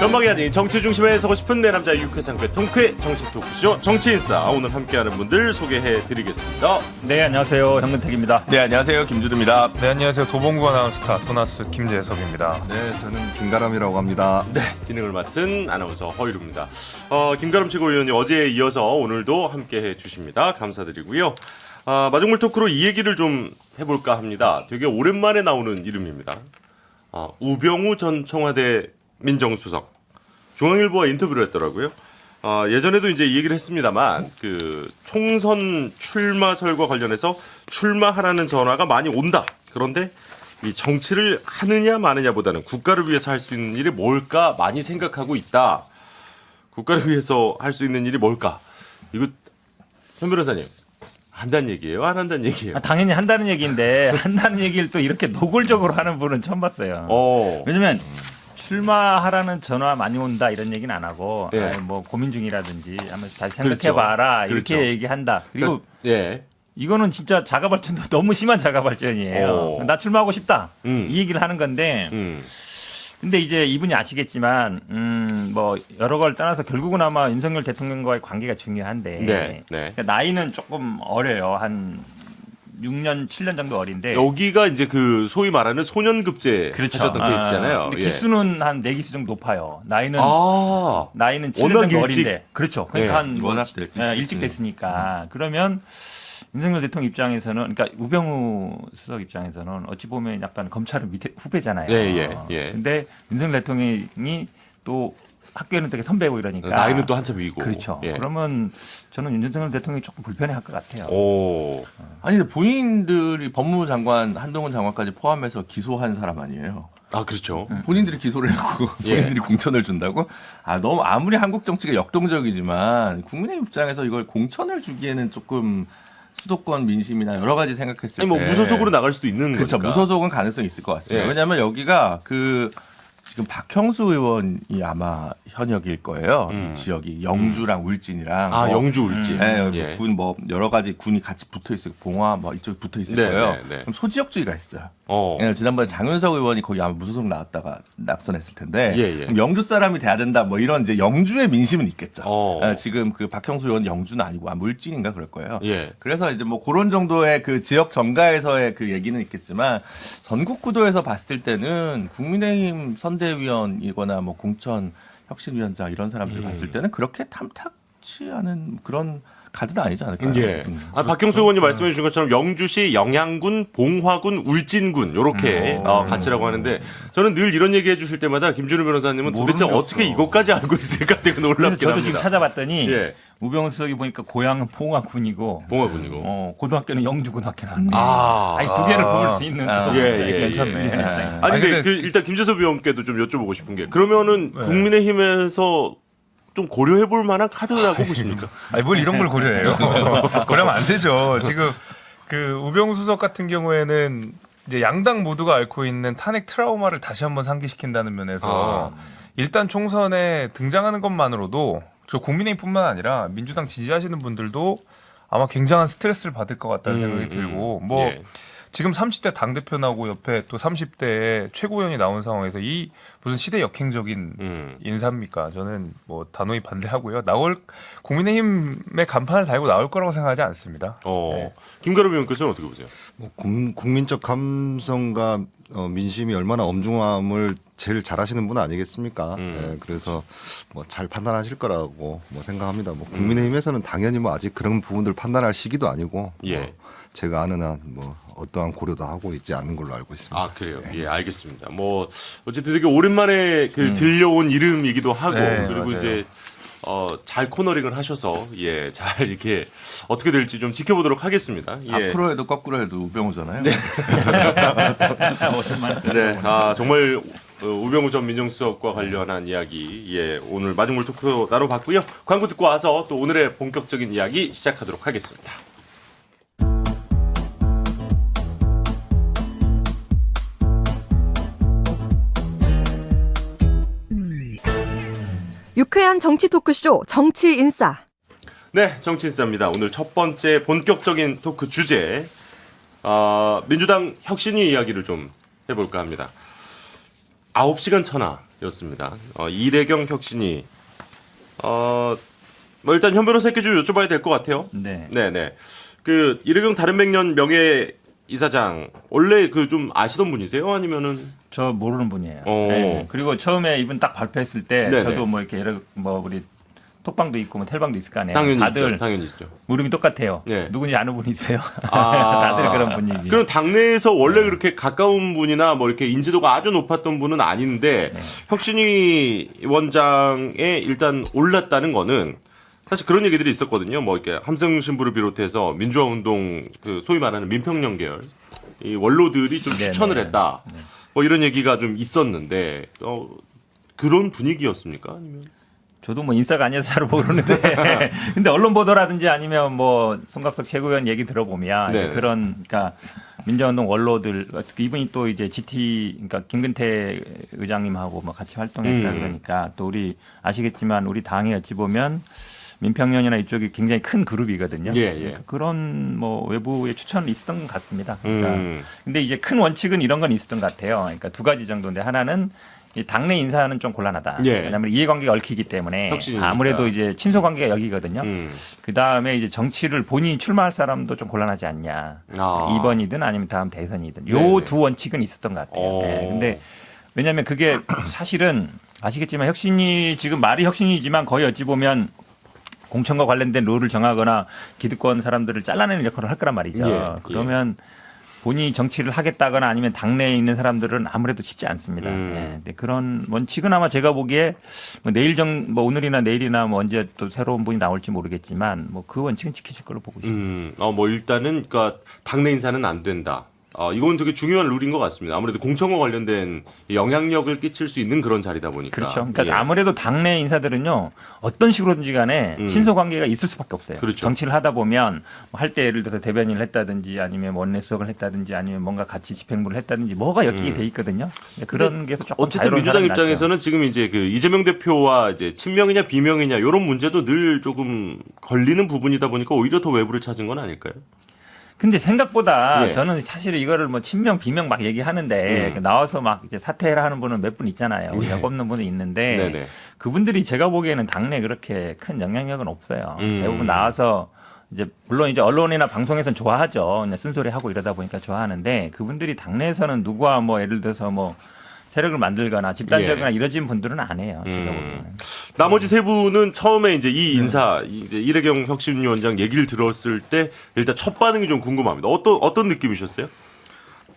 연막이 아닌 정치 중심에 서고 싶은 내 남자 유쾌상쾌 통쾌 정치 토크쇼 정치인싸. 오늘 함께하는 분들 소개해드리겠습니다. 네, 안녕하세요. 현근택입니다. 네, 안녕하세요. 김주두입니다. 네, 안녕하세요. 도봉구 아나운서스타 토나스 김재석입니다. 네, 저는 김가람이라고 합니다. 네, 진행을 맡은 아나운서 허유루입니다. 김가람 최고위원이 어제에 이어서 오늘도 함께해 주십니다. 감사드리고요. 마중물 토크로 이 얘기를 좀 해볼까 합니다. 되게 오랜만에 나오는 이름입니다. 우병우 전 청와대 민정수석. 중앙일보와 인터뷰를 했더라고요. 예전에도 이제 이 얘기를 했습니다만 그 총선 출마설과 관련해서 출마하라는 전화가 많이 온다. 그런데 이 정치를 하느냐 마느냐보다는 국가를 위해서 할 수 있는 일이 뭘까 많이 생각하고 있다. 국가를 위해서 할 수 있는 일이 뭘까? 이거 현 변호사님 한다는 얘기예요? 안 한다는 얘기예요? 당연히 한다는 얘기인데 한다는 얘기를 또 이렇게 노골적으로 하는 분은 처음 봤어요. 왜냐면 출마하라는 전화 많이 온다 이런 얘기는 안 하고 예. 뭐 고민 중이라든지 하면서 다시 생각해봐라 그렇죠. 이렇게 얘기한다. 그리고 예. 이거는 진짜 자가발전도 너무 심한 자가발전이에요. 나 출마하고 싶다 이 얘기를 하는 건데 근데 이제 이분이 아시겠지만 뭐 여러 걸 떠나서 결국은 아마 윤석열 대통령과의 관계가 중요한데 네. 그러니까 나이는 조금 어려요. 한 6년, 7년 정도 어린데. 여기가 이제 그 소위 말하는 소년급제 하셨던 케이스잖아요. 근데 예. 기수는 한 4기수 정도 높아요. 나이는 7년 워낙 정도 일찍. 어린데. 그렇죠. 그러니까 예. 한 워낙 일찍 됐으니까. 그러면 윤석열 대통령 입장에서는 그러니까 우병우 수석 입장에서는 어찌 보면 약간 검찰은 밑에 후배잖아요. 예. 근데 윤석열 대통령이 또 학교에는 되게 선배고 이러니까 나이는 또 한참 위고. 그렇죠. 예. 그러면 저는 윤석열 대통령이 조금 불편해할 것 같아요. 아니, 근데 본인들이 법무부 장관, 한동훈 장관까지 포함해서 기소한 사람 아니에요. 그렇죠. 본인들이 기소를 해놓고 본인들이 공천을 준다고? 너무 아무리 한국 정치가 역동적이지만 국민의 입장에서 이걸 공천을 주기에는 조금 수도권 민심이나 여러 가지 생각했을 아니 뭐 때 무소속으로 나갈 수도 있는 그렇죠. 거니까. 무소속은 가능성이 있을 것 같습니다. 예. 왜냐하면 여기가 지금 박형수 의원이 아마 현역일 거예요. 이 지역이 영주랑 울진이랑 영주 울진. 네, 군 뭐 여러 가지 군이 같이 붙어 있어요. 봉화 뭐 이쪽에 붙어 있을 거예요. 그럼 소지역주의가 있어요. 예, 지난번에 장윤석 의원이 거기 아마 무소속 나왔다가 낙선했을 텐데 그럼 영주 사람이 돼야 된다 뭐 이런 이제 영주의 민심은 있겠죠. 예, 지금 그 박형수 의원 영주는 아니고 울진인가 그럴 거예요. 예. 그래서 이제 뭐 그런 정도의 그 지역 정가에서의 그 얘기는 있겠지만 전국 구도에서 봤을 때는 국민의힘 선대위원이거나 뭐 공천 혁신위원장 이런 사람들 봤을 때는 그렇게 탐탁치 않은 그런 카드는 아니지 않을까요? 예. 박형수 의원님 말씀해 주신 것처럼 영주시 영양군, 봉화군, 울진군 요렇게 가치라고 하는데 저는 늘 이런 얘기해 주실 때마다 김준우 변호사님은 도대체 어떻게 이것까지 알고 있을까 되게 놀랍긴 저도 합니다. 지금 찾아봤더니 예. 우병우 수석이 보니까 고향은 봉화군이고 봉화군이고. 고등학교는 영주고등학교 나왔네. 아. 아니 두 개를 부를 수 있는 예. 아니 근데 일단 김재섭 위원께도 좀 여쭤보고 싶은 게 그러면은 국민의힘에서 좀 고려해볼 만한 카드라고 보십니까? 아니, 뭘 이런 걸 고려해요? 고려하면 안 되죠. 지금 그 우병우 수석 같은 경우에는 이제 양당 모두가 앓고 있는 탄핵 트라우마를 다시 한번 상기시킨다는 면에서 일단 총선에 등장하는 것만으로도 저 국민의힘뿐만 아니라 민주당 지지하시는 분들도 아마 굉장한 스트레스를 받을 것 같다는 생각이 들고 뭐 지금 30대 당대표 나오고 옆에 또 30대에 최고위원이 나온 상황에서 이 무슨 시대 역행적인 인사입니까? 저는 뭐 단호히 반대하고요. 국민의힘의 간판을 달고 나올 거라고 생각하지 않습니다. 네. 김가람 위원께서는 어떻게 보세요? 뭐 국민적 감성과 민심이 얼마나 엄중함을 제일 잘하시는 분 아니겠습니까? 네, 그래서 뭐 잘 판단하실 거라고 뭐 생각합니다. 뭐 국민의힘에서는 당연히 뭐 아직 그런 부분들 판단할 시기도 아니고 뭐 제가 아는 한 뭐 어떠한 고려도 하고 있지 않는 걸로 알고 있습니다. 그래요. 예, 알겠습니다. 뭐 어쨌든 되게 오랜만에 들려온 이름이기도 하고 그리고 맞아요. 이제 잘 코너링을 하셔서 잘 이렇게 어떻게 될지 좀 지켜보도록 하겠습니다. 앞으로 해도 거꾸로 해도 우병우잖아요. 네. 정말 우병우 전 민정수석과 관련한 이야기 오늘 마중물 토크로 나눠봤고요. 광고 듣고 와서 또 오늘의 본격적인 이야기 시작하도록 하겠습니다. 유쾌한 정치 토크쇼 정치인싸. 네, 정치인싸입니다. 오늘 첫 번째 본격적인 토크 주제 민주당 혁신위 이야기를 좀 해볼까 합니다. 9시간 천하 인사였습니다. 이래경 혁신이 뭐 일단 현 변호사께 좀 여쭤봐야 될 것 같아요. 네. 네네. 그 이래경 다른백년 명예 이사장 원래 그 좀 아시던 분이세요? 아니면은 저 모르는 분이에요. 네. 그리고 처음에 이분 딱 발표했을 때 네네. 저도 뭐 이렇게 여러 뭐 우리 톡방도 있고 뭐 텔방도 있을 거 아니에요. 당연히 다들 있죠. 당연히 있죠. 무릎이 똑같아요. 네. 누군지 아는 분 있어요? 아. 다들 그런 분위기. 그럼 당내에서 원래 그렇게 가까운 분이나 뭐 이렇게 인지도가 아주 높았던 분은 아닌데 혁신위 원장에 일단 올랐다는 거는 사실 그런 얘기들이 있었거든요. 뭐 이렇게 함성 신부를 비롯해서 민주화 운동 그 소위 말하는 민평령 계열 이 원로들이 좀 네네. 추천을 했다. 뭐 이런 얘기가 좀 있었는데 그런 분위기였습니까? 아니면 저도 뭐 인싸가 아니어서 잘 모르는데 근데 언론 보도라든지 아니면 뭐 송갑석 최고위원 얘기 들어보면 네네. 그런 그러니까 민주화운동 원로들 이분이 또 이제 GT 그러니까 김근태 의장님하고 뭐 같이 활동했다 그러니까 또 우리 아시겠지만 우리 당에 어찌 보면 민평년이나 이쪽이 굉장히 큰 그룹이거든요. 예, 예. 그러니까 그런 뭐 외부의 추천이 있었던 것 같습니다. 그러니까 근데 이제 큰 원칙은 이런 건 있었던 것 같아요. 그러니까 두 가지 정도인데 하나는 이 당내 인사는 좀 곤란하다. 예. 왜냐하면 이해관계가 얽히기 때문에 혁신이니까. 아무래도 이제 친소 관계가 여기거든요. 음. 그 다음에 이제 정치를 본인이 출마할 사람도 좀 곤란하지 않냐. 아. 2번이든 아니면 다음 대선이든 네네. 요 두 원칙은 있었던 것 같아요. 네. 근데 왜냐하면 그게 사실은 아시겠지만 혁신이 지금 말이 혁신이지만 거의 어찌 보면 공천과 관련된 룰을 정하거나 기득권 사람들을 잘라내는 역할을 할 거란 말이죠. 예, 그러면 본인이 정치를 하겠다거나 아니면 당내에 있는 사람들은 아무래도 쉽지 않습니다. 예. 근데 그런 원칙은 아마 제가 보기에 뭐 내일 뭐 오늘이나 내일이나 뭐 언제 또 새로운 분이 나올지 모르겠지만 뭐 그 원칙은 지키실 걸로 보고 있습니다. 뭐 일단은 그러니까 당내 인사는 안 된다. 이건 되게 중요한 룰인 것 같습니다. 아무래도 공천과 관련된 영향력을 끼칠 수 있는 그런 자리다 보니까. 그렇죠. 그러니까 예. 아무래도 당내 인사들은요 어떤 식으로든지 간에 친소 관계가 있을 수밖에 없어요. 그렇죠. 정치를 하다 보면 할 때 예를 들어서 대변인을 했다든지 아니면 원내수석을 했다든지 아니면 뭔가 같이 집행부를 했다든지 뭐가 엮이게 돼 있거든요. 그런 게서 조금 어쨌든 자유로운 민주당 사람이 입장에서는 지금 이제 그 이재명 대표와 이제 친명이냐 비명이냐 이런 문제도 늘 조금 걸리는 부분이다 보니까 오히려 더 외부를 찾은 건 아닐까요? 근데 생각보다 예. 저는 사실 이거를 뭐 친명 비명 막 얘기하는데 나와서 막 이제 사퇴해라 하는 분은 몇 분 있잖아요. 예. 역 없는 분이 있는데 네네. 그분들이 제가 보기에는 당내 그렇게 큰 영향력은 없어요. 대부분 나와서 이제 물론 이제 언론이나 방송에서는 좋아하죠. 그냥 쓴소리 하고 이러다 보니까 좋아하는데 그분들이 당내에서는 누구와 뭐 예를 들어서 뭐 세력을 만들거나 집단적이나 예. 이러진 분들은 안 해요. 제가 보기에는. 나머지 세 분은 처음에 이제 이 인사 이제 이래경 혁신위원장 얘기를 들었을 때 일단 첫 반응이 좀 궁금합니다. 어떤 느낌이셨어요?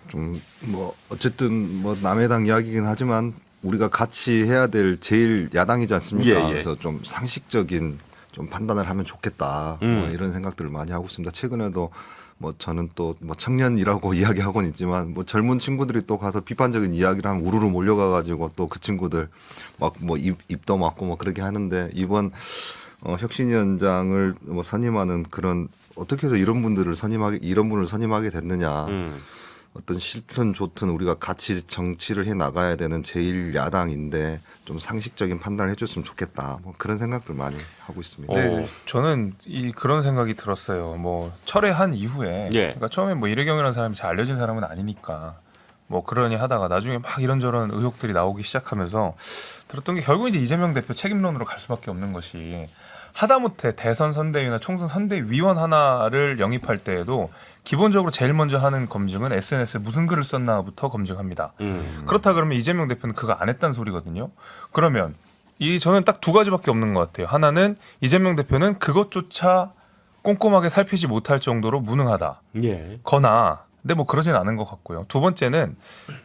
좀 뭐 어쨌든 뭐 남의 당 이야기긴 하지만 우리가 같이 해야 될 제일 야당이지 않습니까? 예, 예. 그래서 좀 상식적인 좀 판단을 하면 좋겠다 뭐 이런 생각들을 많이 하고 있습니다. 최근에도 뭐 저는 또 뭐 청년이라고 이야기하고는 있지만 뭐 젊은 친구들이 또 가서 비판적인 이야기를 하면 우르르 몰려가 가지고 또 그 친구들 막 뭐 입도 맞고 뭐 그렇게 하는데 이번 혁신위원장을 뭐 선임하는 그런 어떻게 해서 이런 분을 선임하게 됐느냐. 어떤 싫든 좋든 우리가 같이 정치를 해 나가야 되는 제일 야당인데 좀 상식적인 판단을 해줬으면 좋겠다. 뭐 그런 생각들 많이 하고 있습니다. 네, 저는 그런 생각이 들었어요. 뭐 철회한 이후에, 예. 그러니까 처음에 뭐 이래경이라는 사람이 잘 알려진 사람은 아니니까 뭐 그러니 하다가 나중에 막 이런저런 의혹들이 나오기 시작하면서 들었던 게 결국 이제 이재명 대표 책임론으로 갈 수밖에 없는 것이 하다못해 대선 선대위나 총선 선대위원 하나를 영입할 때에도 기본적으로 제일 먼저 하는 검증은 SNS에 무슨 글을 썼나부터 검증합니다. 그렇다 그러면 이재명 대표는 그거 안 했다는 소리거든요. 그러면 저는 딱 두 가지밖에 없는 것 같아요. 하나는 이재명 대표는 그것조차 꼼꼼하게 살피지 못할 정도로 무능하다. 예. 거나 근데 뭐 그러진 않은 것 같고요. 두 번째는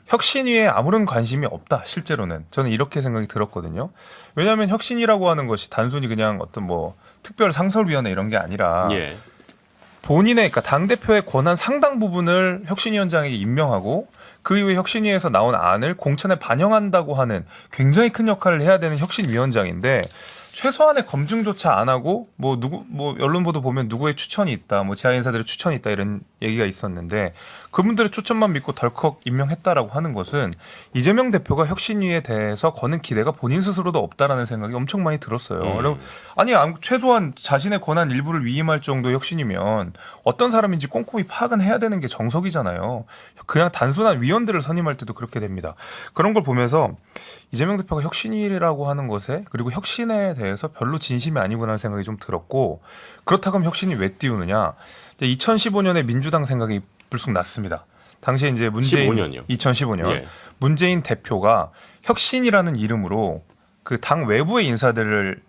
혁신위에 아무런 관심이 없다. 실제로는 저는 이렇게 생각이 들었거든요. 왜냐하면 혁신이라고 하는 것이 단순히 그냥 어떤 뭐 특별 상설위원회 이런 게 아니라 예. 본인의 그러니까 당 대표의 권한 상당 부분을 혁신위원장에게 임명하고 그 이후에 혁신위에서 나온 안을 공천에 반영한다고 하는 굉장히 큰 역할을 해야 되는 혁신위원장인데 최소한의 검증조차 안 하고 뭐 언론 보도 보면 누구의 추천이 있다, 뭐 지하 인사들의 추천이 있다 이런 얘기가 있었는데 그분들의 추천만 믿고 덜컥 임명했다라고 하는 것은 이재명 대표가 혁신위에 대해서 거는 기대가 본인 스스로도 없다라는 생각이 엄청 많이 들었어요. 그리고 아니 최소한 자신의 권한 일부를 위임할 정도의 혁신이면 어떤 사람인지 꼼꼼히 파악은 해야 되는 게 정석이잖아요. 그냥 단순한 위원들을 선임할 때도 그렇게 됩니다. 그런 걸 보면서 이재명 대표가 혁신이라고 하는 것에 그리고 혁신에 대해서 별로 진심이 아니구나 하는 생각이 좀 들었고 그렇다고 하면 혁신이 왜 띄우느냐. 2015년에 민주당 생각이 불쑥 났습니다. 당시에 이제 문재인 15년이요. 2015년 예. 문재인 대표가 혁신이라는 이름으로 그 당 외부의 인사들을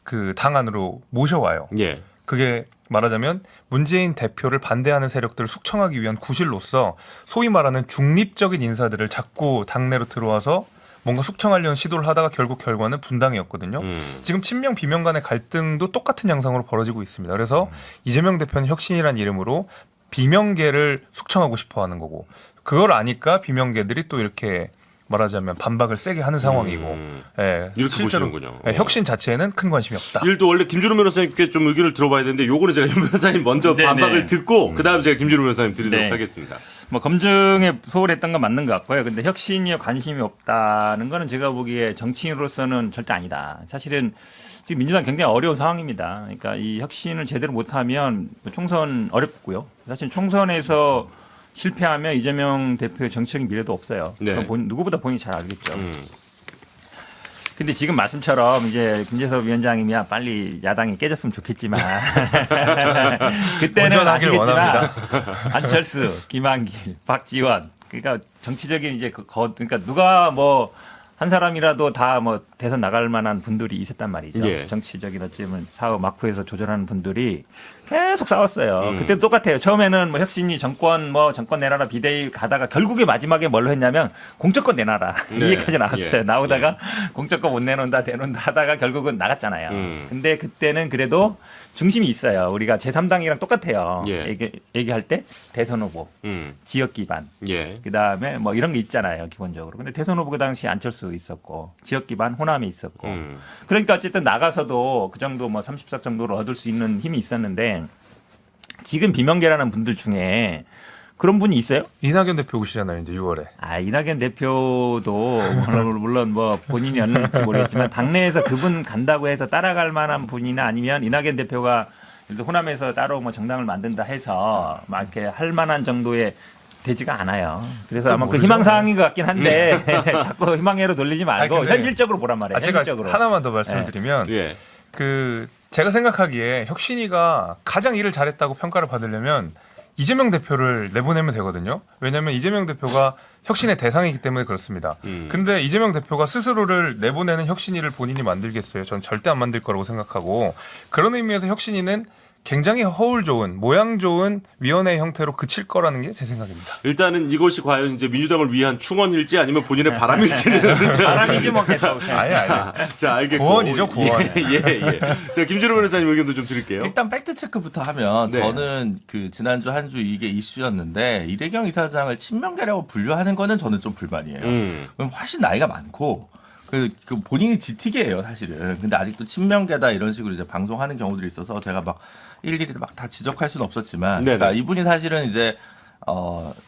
그 당 안으로 모셔와요. 예. 그게 말하자면 문재인 대표를 반대하는 세력들을 숙청하기 위한 구실로서 소위 말하는 중립적인 인사들을 자꾸 당내로 들어와서 뭔가 숙청하려는 시도를 하다가 결국 결과는 분당이었거든요. 지금 친명 비명 간의 갈등도 똑같은 양상으로 벌어지고 있습니다. 그래서 이재명 대표는 혁신이라는 이름으로 비명계를 숙청하고 싶어하는 거고 그걸 아니까 비명계들이 또 이렇게 말하자면 반박을 세게 하는 상황이고 예, 이렇게 실제로 보시는군요. 예, 혁신 자체에는 큰 관심이 없다. 일도 원래 김준호 변호사님께 좀 의견을 들어봐야 되는데 요거는 제가 윤 변호사님 먼저 네네. 반박을 듣고 그다음 제가 김준호 변호사님 드리도록 네. 하겠습니다. 뭐 검증에 소홀했던 건 맞는 것 같고요. 근데 혁신에 관심이 없다는 거는 제가 보기에 정치인으로서는 절대 아니다. 사실은 지금 민주당 굉장히 어려운 상황입니다. 그러니까 이 혁신을 제대로 못하면 총선 어렵고요. 사실 총선에서 실패하면 이재명 대표의 정치적인 미래도 없어요. 네. 누구보다 본인이 잘 알겠죠. 근데 지금 말씀처럼 이제 김재섭 위원장이면 빨리 야당이 깨졌으면 좋겠지만 그때는 온전하길 아시겠지만 안철수, 김한길, 박지원 그러니까 정치적인 이제 그러니까 누가 뭐 한 사람이라도 다 뭐 대선 나갈 만한 분들이 있었단 말이죠. 예. 정치적인 어쩌면 사업 막후에서 조절하는 분들이 계속 싸웠어요. 그때도 똑같아요. 처음에는 뭐 혁신이 정권 내놔라 비대위 가다가 결국에 마지막에 뭘로 했냐면 공천권 내놔라 네. 이 얘기까지 나왔어요. 예. 나오다가 공천권 못 내놓는다 하다가 결국은 나갔잖아요. 근데 그때는 그래도 중심이 있어요. 우리가 제3당이랑 똑같아요. 예. 얘기할 때 대선 후보, 지역 기반, 예. 그다음에 뭐 이런 게 있잖아요. 기본적으로. 근데 대선 후보 그 당시 안철수 있었고 지역 기반 호남이 있었고. 그러니까 어쨌든 나가서도 그 정도 뭐 30석 정도를 얻을 수 있는 힘이 있었는데 지금 비명계라는 분들 중에 그런 분이 있어요? 이낙연 대표 오시잖아요, 이제 6월에. 아, 이낙연 대표도 물론 뭐 본인이었는지 모르겠지만 당내에서 그분 간다고 해서 따라갈 만한 분이나 아니면 이낙연 대표가 호남에서 따로 뭐 정당을 만든다 해서 막 이렇게 할 만한 정도의 되지가 않아요. 그래서 아마 그 희망사항인 것 같긴 한데 자꾸 희망회로 돌리지 말고 현실적으로 보란 말이에요. 제가 현실적으로. 하나만 더 말씀드리면 예. 그 제가 생각하기에 혁신이가 가장 일을 잘했다고 평가를 받으려면 이재명 대표를 내보내면 되거든요. 왜냐하면 이재명 대표가 혁신의 대상이기 때문에 그렇습니다. 근데 이재명 대표가 스스로를 내보내는 혁신이를 본인이 만들겠어요? 전 절대 안 만들 거라고 생각하고 그런 의미에서 혁신이는 굉장히 허울 좋은 모양 좋은 위원회 형태로 그칠 거라는 게 제 생각입니다. 일단은 이것이 과연 이제 민주당을 위한 충원일지 아니면 본인의 바람일지는 바람이지 뭐 계속. 아니. 자, 알겠고. 고언이죠, 고언. 예. 자, 김준호 변호사님 의견도 좀 드릴게요. 일단 팩트 체크부터 하면 네. 저는 그 지난주 한 주 이게 이슈였는데 이대경 이사장을 친명계라고 분류하는 거는 저는 좀 불만이에요. 그럼 훨씬 나이가 많고 그 본인이 지티계예요, 사실은. 근데 아직도 친명계다 이런 식으로 이제 방송하는 경우들이 있어서 제가 막 일일이 막 다 지적할 수는 없었지만 그러니까 이분이 사실은 이제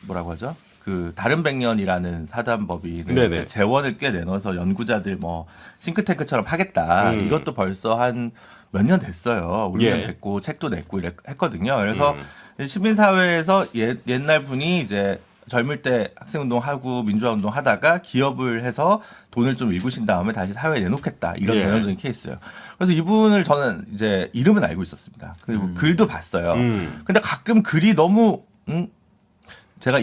뭐라고 하죠? 그 다른 백년이라는 사단법인을 재원을 꽤 내놔서 연구자들 뭐 싱크탱크처럼 하겠다. 이것도 벌써 한 몇 년 됐어요. 5년 됐고 책도 냈고 했거든요. 그래서 시민사회에서 옛날 분이 이제 젊을 때 학생운동하고 민주화운동 하다가 기업을 해서 돈을 좀 일구신 다음에 다시 사회에 내놓겠다. 이런 전형적인 케이스예요. 그래서 이분을 저는 이제 이름은 알고 있었습니다. 그리고 글도 봤어요. 근데 가끔 글이 너무 제가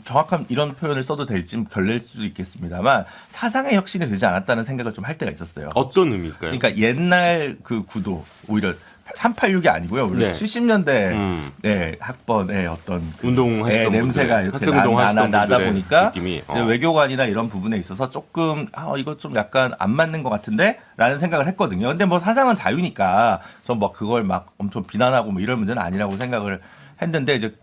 정확한 이런 표현을 써도 될지 결례일 수도 있겠습니다만 사상의 혁신이 되지 않았다는 생각을 좀 할 때가 있었어요. 어떤 의미일까요? 그러니까 옛날 그 구도 오히려 386이 아니고요. 원래 70년대 학번의 어떤 운동하시던 냄새가 이렇게 나다 보니까 외교관이나 이런 부분에 있어서 조금 이거 좀 약간 안 맞는 것 같은데라는 생각을 했거든요. 근데 뭐 사상은 자유니까 전 뭐 그걸 막 엄청 비난하고 뭐 이런 문제는 아니라고 생각을 했는데 이제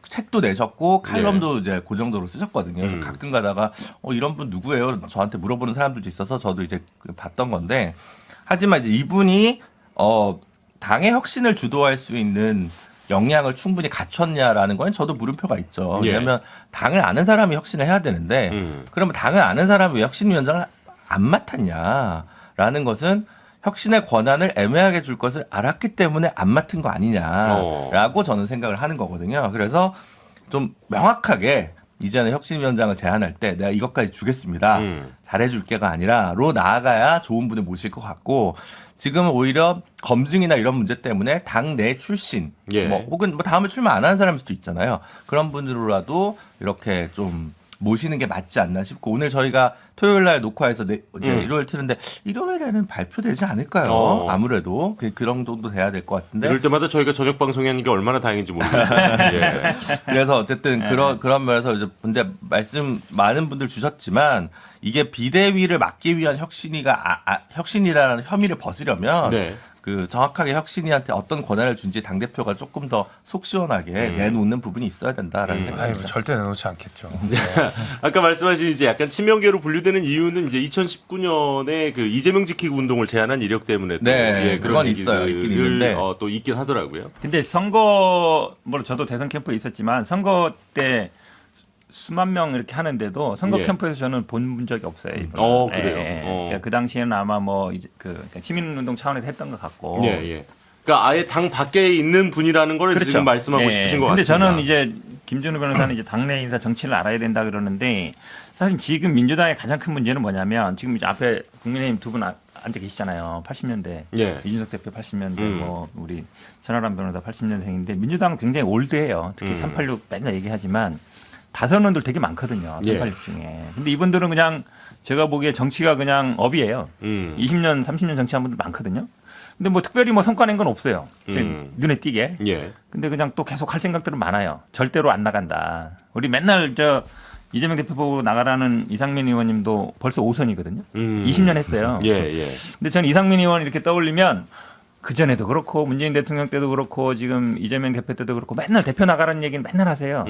책도 내셨고 칼럼도 이제 그 정도로 쓰셨거든요. 그래서 가끔 가다가 이런 분 누구예요? 저한테 물어보는 사람들도 있어서 저도 이제 봤던 건데 하지만 이제 이분이 당의 혁신을 주도할 수 있는 역량을 충분히 갖췄냐라는 건 저도 물음표가 있죠. 예. 왜냐하면 당을 아는 사람이 혁신을 해야 되는데 그러면 당을 아는 사람이 왜 혁신위원장을 안 맡았냐라는 것은 혁신의 권한을 애매하게 줄 것을 알았기 때문에 안 맡은 거 아니냐라고 저는 생각을 하는 거거든요. 그래서 좀 명확하게 이제는 혁신위원장을 제안할 때 내가 이것까지 주겠습니다. 잘해줄게가 아니라로 나아가야 좋은 분을 모실 것 같고 지금은 오히려 검증이나 이런 문제 때문에 당 내 출신 예. 뭐 혹은 뭐 다음에 출마 안 하는 사람일 수도 있잖아요. 그런 분들로라도 이렇게 좀 모시는 게 맞지 않나 싶고 오늘 저희가 토요일 날 녹화해서 이제 일요일 틀는데 일요일에는 발표되지 않을까요? 아무래도 그런 정도 돼야 될 것 같은데 이럴 때마다 저희가 저녁 방송이 하는 게 얼마나 다행인지 모르겠어요. 예. 그래서 어쨌든 그런 면에서 이제 근데 말씀 많은 분들 주셨지만 이게 비대위를 막기 위한 혁신이라는 혐의를 벗으려면 네. 그 정확하게 혁신이한테 어떤 권한을 준지 당 대표가 조금 더 속 시원하게 내놓는 부분이 있어야 된다라는 생각입니다. 절대 내놓지 않겠죠. 아까 말씀하신 이제 약간 친명계로 분류되는 이유는 이제 2019년에 그 이재명 지키기 운동을 제안한 이력 때문에 또 네, 그런 그건 있어요. 있긴 있는데 또 있긴 하더라고요. 근데 선거 뭐 저도 대선 캠프에 있었지만 선거 때 수만 명 이렇게 하는데도 선거 예. 캠프에서 저는 본 적이 없어요. 이분은. 그래요. 그러니까 그 당시에는 아마 뭐 이제 그러니까 시민운동 차원에서 했던 것 같고. 예, 예. 그러니까 아예 당 밖에 있는 분이라는 걸 그렇죠. 지금 말씀하고 예, 싶으신 것 근데 같습니다. 저는 이제 김준우 변호사는 이제 당내 인사 정치를 알아야 된다 그러는데 사실 지금 민주당의 가장 큰 문제는 뭐냐면 지금 이제 앞에 국민의힘 두 분 앉아 계시잖아요. 80년대 예. 이준석 대표 80년대 뭐 우리 천하람 변호사 80년생인데 민주당은 굉장히 올드해요. 특히 386 맨날 얘기하지만 다선원들 되게 많거든요. 386 중에. 근데 이분들은 그냥 제가 보기에 정치가 그냥 업이에요. 20년, 30년 정치한 분들 많거든요. 근데 뭐 특별히 뭐 성과 낸 건 없어요. 눈에 띄게. 예. 근데 그냥 또 계속 할 생각들은 많아요. 절대로 안 나간다. 우리 맨날 이재명 대표 보고 나가라는 이상민 의원님도 벌써 5선이거든요. 20년 했어요. 예, 예. 근데 저는 이상민 의원 이렇게 떠올리면 그전에도 그렇고 문재인 대통령 때도 그렇고 지금 이재명 대표 때도 그렇고 맨날 대표 나가라는 얘기는 맨날 하세요.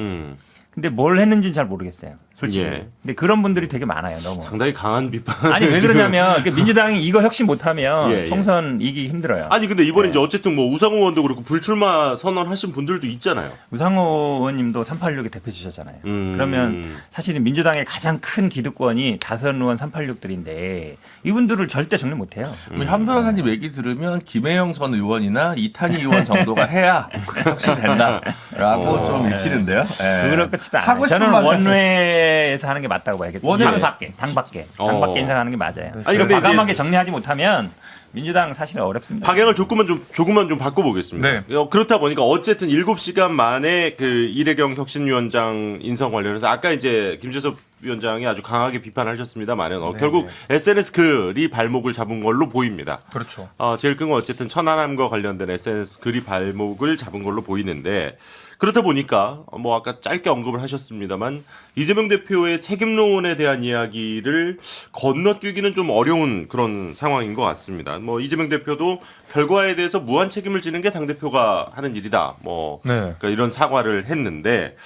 근데 뭘 했는지는 잘 모르겠어요. 솔직히. 예. 근데 그런 분들이 되게 많아요. 너무. 상당히 강한 비판. 아니 왜 그러냐면 민주당이 이거 혁신 못하면 예, 예. 총선 이기기 힘들어요. 아니 근데 이번에 이제 어쨌든 뭐 우상호 의원도 그렇고 불출마 선언하신 분들도 있잖아요. 우상호 의원님도 386에 대표 주셨잖아요. 그러면 사실은 민주당의 가장 큰 기득권이 다선 의원 386들인데 이분들을 절대 정리 못해요. 현 변호사님 얘기 들으면 김혜영 전 의원이나 이탄희 의원 정도가 해야 혁신 된다라고 좀 읽히는데요. 예. 그렇지도 하고 않아요. 싶은 저는 말을 원외에서 하는 게 맞다고 봐야겠죠. 원외. 당 밖에 인상하는 게 맞아요. 아니, 근데 과감하게 이제- 정리하지 못하면 민주당 사실 어렵습니다. 방향을 조금만 좀 바꿔보겠습니다. 네. 그렇다 보니까 어쨌든 7시간 만에 그 이래경 혁신위원장 인성 관련해서 아까 이제 김재섭 위원장이 아주 강하게 비판하셨습니다만 결국 SNS 글이 발목을 잡은 걸로 보입니다. 그렇죠. 제일 큰 건 어쨌든 천안함과 관련된 SNS 글이 발목을 잡은 걸로 보이는데 그렇다 보니까 뭐 아까 짧게 언급을 하셨습니다만 이재명 대표의 책임론에 대한 이야기를 건너뛰기는 좀 어려운 그런 상황인 것 같습니다. 뭐 이재명 대표도 결과에 대해서 무한 책임을 지는 게 당대표가 하는 일이다. 뭐 네. 그러니까 이런 사과를 했는데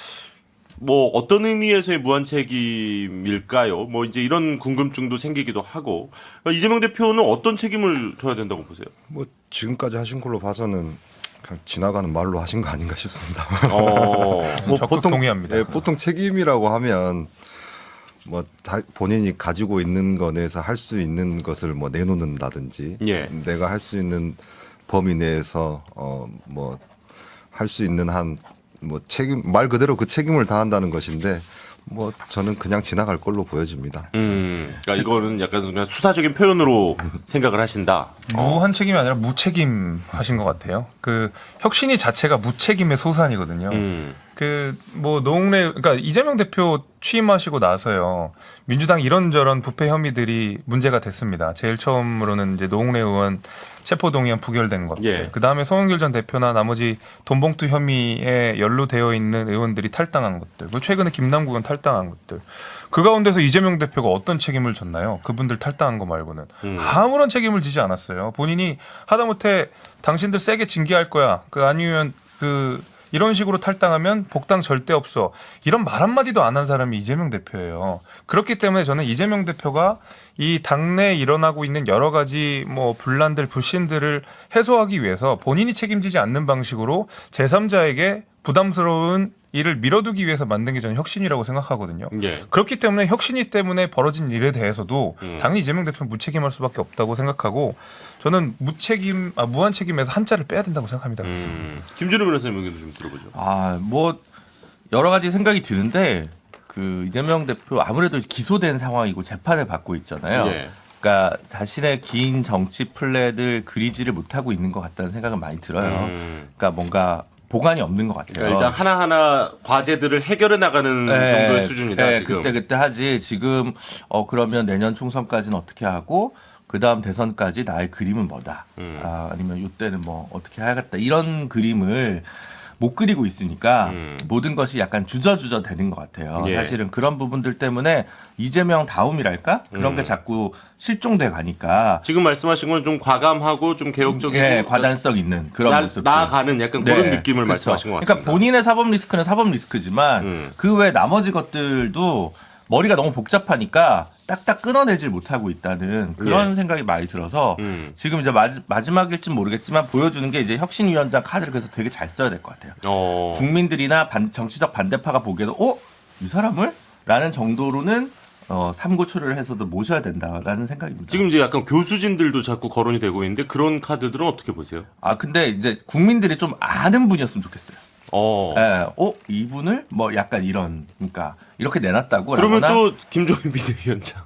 뭐 어떤 의미에서의 무한 책임일까요? 뭐 이제 이런 궁금증도 생기기도 하고 이재명 대표는 어떤 책임을 져야 된다고 보세요? 뭐 지금까지 하신 걸로 봐서는 그냥 지나가는 말로 하신 거 아닌가 싶습니다. 뭐 적극 동의합니다. 예, 보통 책임이라고 하면 뭐 본인이 가지고 있는 거 내에서 할 수 있는 것을 뭐 내놓는다든지 예. 내가 할 수 있는 범위 내에서 뭐 할 수 있는 한 뭐 책임 말 그대로 그 책임을 다한다는 것인데 뭐 저는 그냥 지나갈 걸로 보여집니다. 그러니까 이거는 약간 그냥 수사적인 표현으로 생각을 하신다. 무한 책임이 아니라 무책임 하신 것 같아요. 그 혁신이 자체가 무책임의 소산이거든요. 그 뭐 노웅래 그러니까 이재명 대표 취임하시고 나서요 민주당 이런저런 부패 혐의들이 문제가 됐습니다. 제일 처음으로는 이제 노웅래 의원 체포동의안 부결된 것들, 예. 그 다음에 송영길 전 대표나 나머지 돈봉투 혐의에 연루되어 있는 의원들이 탈당한 것들, 그리고 최근에 김남국 의원 탈당한 것들, 그 가운데서 이재명 대표가 어떤 책임을 졌나요? 그분들 탈당한 거 말고는 아무런 책임을 지지 않았어요. 본인이 하다못해 당신들 세게 징계할 거야, 그 아니면 그 이런 식으로 탈당하면 복당 절대 없어. 이런 말 한마디도 안 한 사람이 이재명 대표예요. 그렇기 때문에 저는 이재명 대표가 이 당내에 일어나고 있는 여러 가지 뭐 분란들, 불신들을 해소하기 위해서 본인이 책임지지 않는 방식으로 제3자에게 부담스러운 일을 밀어두기 위해서 만든 게 저는 혁신이라고 생각하거든요. 예. 그렇기 때문에 혁신이 때문에 벌어진 일에 대해서도 당연히 이재명 대표는 무책임할 수밖에 없다고 생각하고 저는 무한 책임에서 한자를 빼야 된다고 생각합니다. 김준우 변호사님 의견도 좀 들어보죠. 뭐 여러 가지 생각이 드는데 그 이재명 대표 아무래도 기소된 상황이고 재판을 받고 있잖아요. 예. 그러니까 자신의 긴 정치 플랜을 그리지를 못하고 있는 것 같다는 생각은 많이 들어요. 그러니까 뭔가 보관이 없는 것 같아요. 그러니까 일단 하나하나 과제들을 해결해 나가는 정도의 수준이다. 네, 지금. 그때 하지. 지금 그러면 내년 총선까지는 어떻게 하고 그다음 대선까지 나의 그림은 뭐다. 아니면 이때는 뭐 어떻게 해야겠다. 이런 그림을 못 그리고 있으니까 모든 것이 약간 주저주저 되는 것 같아요. 예. 사실은 그런 부분들 때문에 이재명 다움이랄까? 그런 게 자꾸 실종돼 가니까 지금 말씀하신 건 좀 과감하고 좀 개혁적이고 예, 과단성 있는 그런 모습. 나아가는 약간 그런 느낌을 그렇죠. 말씀하신 것 같습니다. 그러니까 본인의 사법 리스크는 사법 리스크지만 그 외 나머지 것들도 머리가 너무 복잡하니까 딱딱 끊어내질 못하고 있다는 그런 생각이 많이 들어서 지금 이제 마지막일진 모르겠지만 보여주는 게 이제 혁신위원장 카드를 그래서 되게 잘 써야 될 것 같아요. 국민들이나 정치적 반대파가 보기에도 이 사람을? 라는 정도로는 삼고초려를 해서도 모셔야 된다라는 생각입니다. 지금 이제 약간 교수진들도 자꾸 거론이 되고 있는데 그런 카드들은 어떻게 보세요? 근데 이제 국민들이 좀 아는 분이었으면 좋겠어요. 예. 이분을 뭐 약간 이런 그러니까 이렇게 내놨다고 그러면 라거나 또 김종인 비대위원장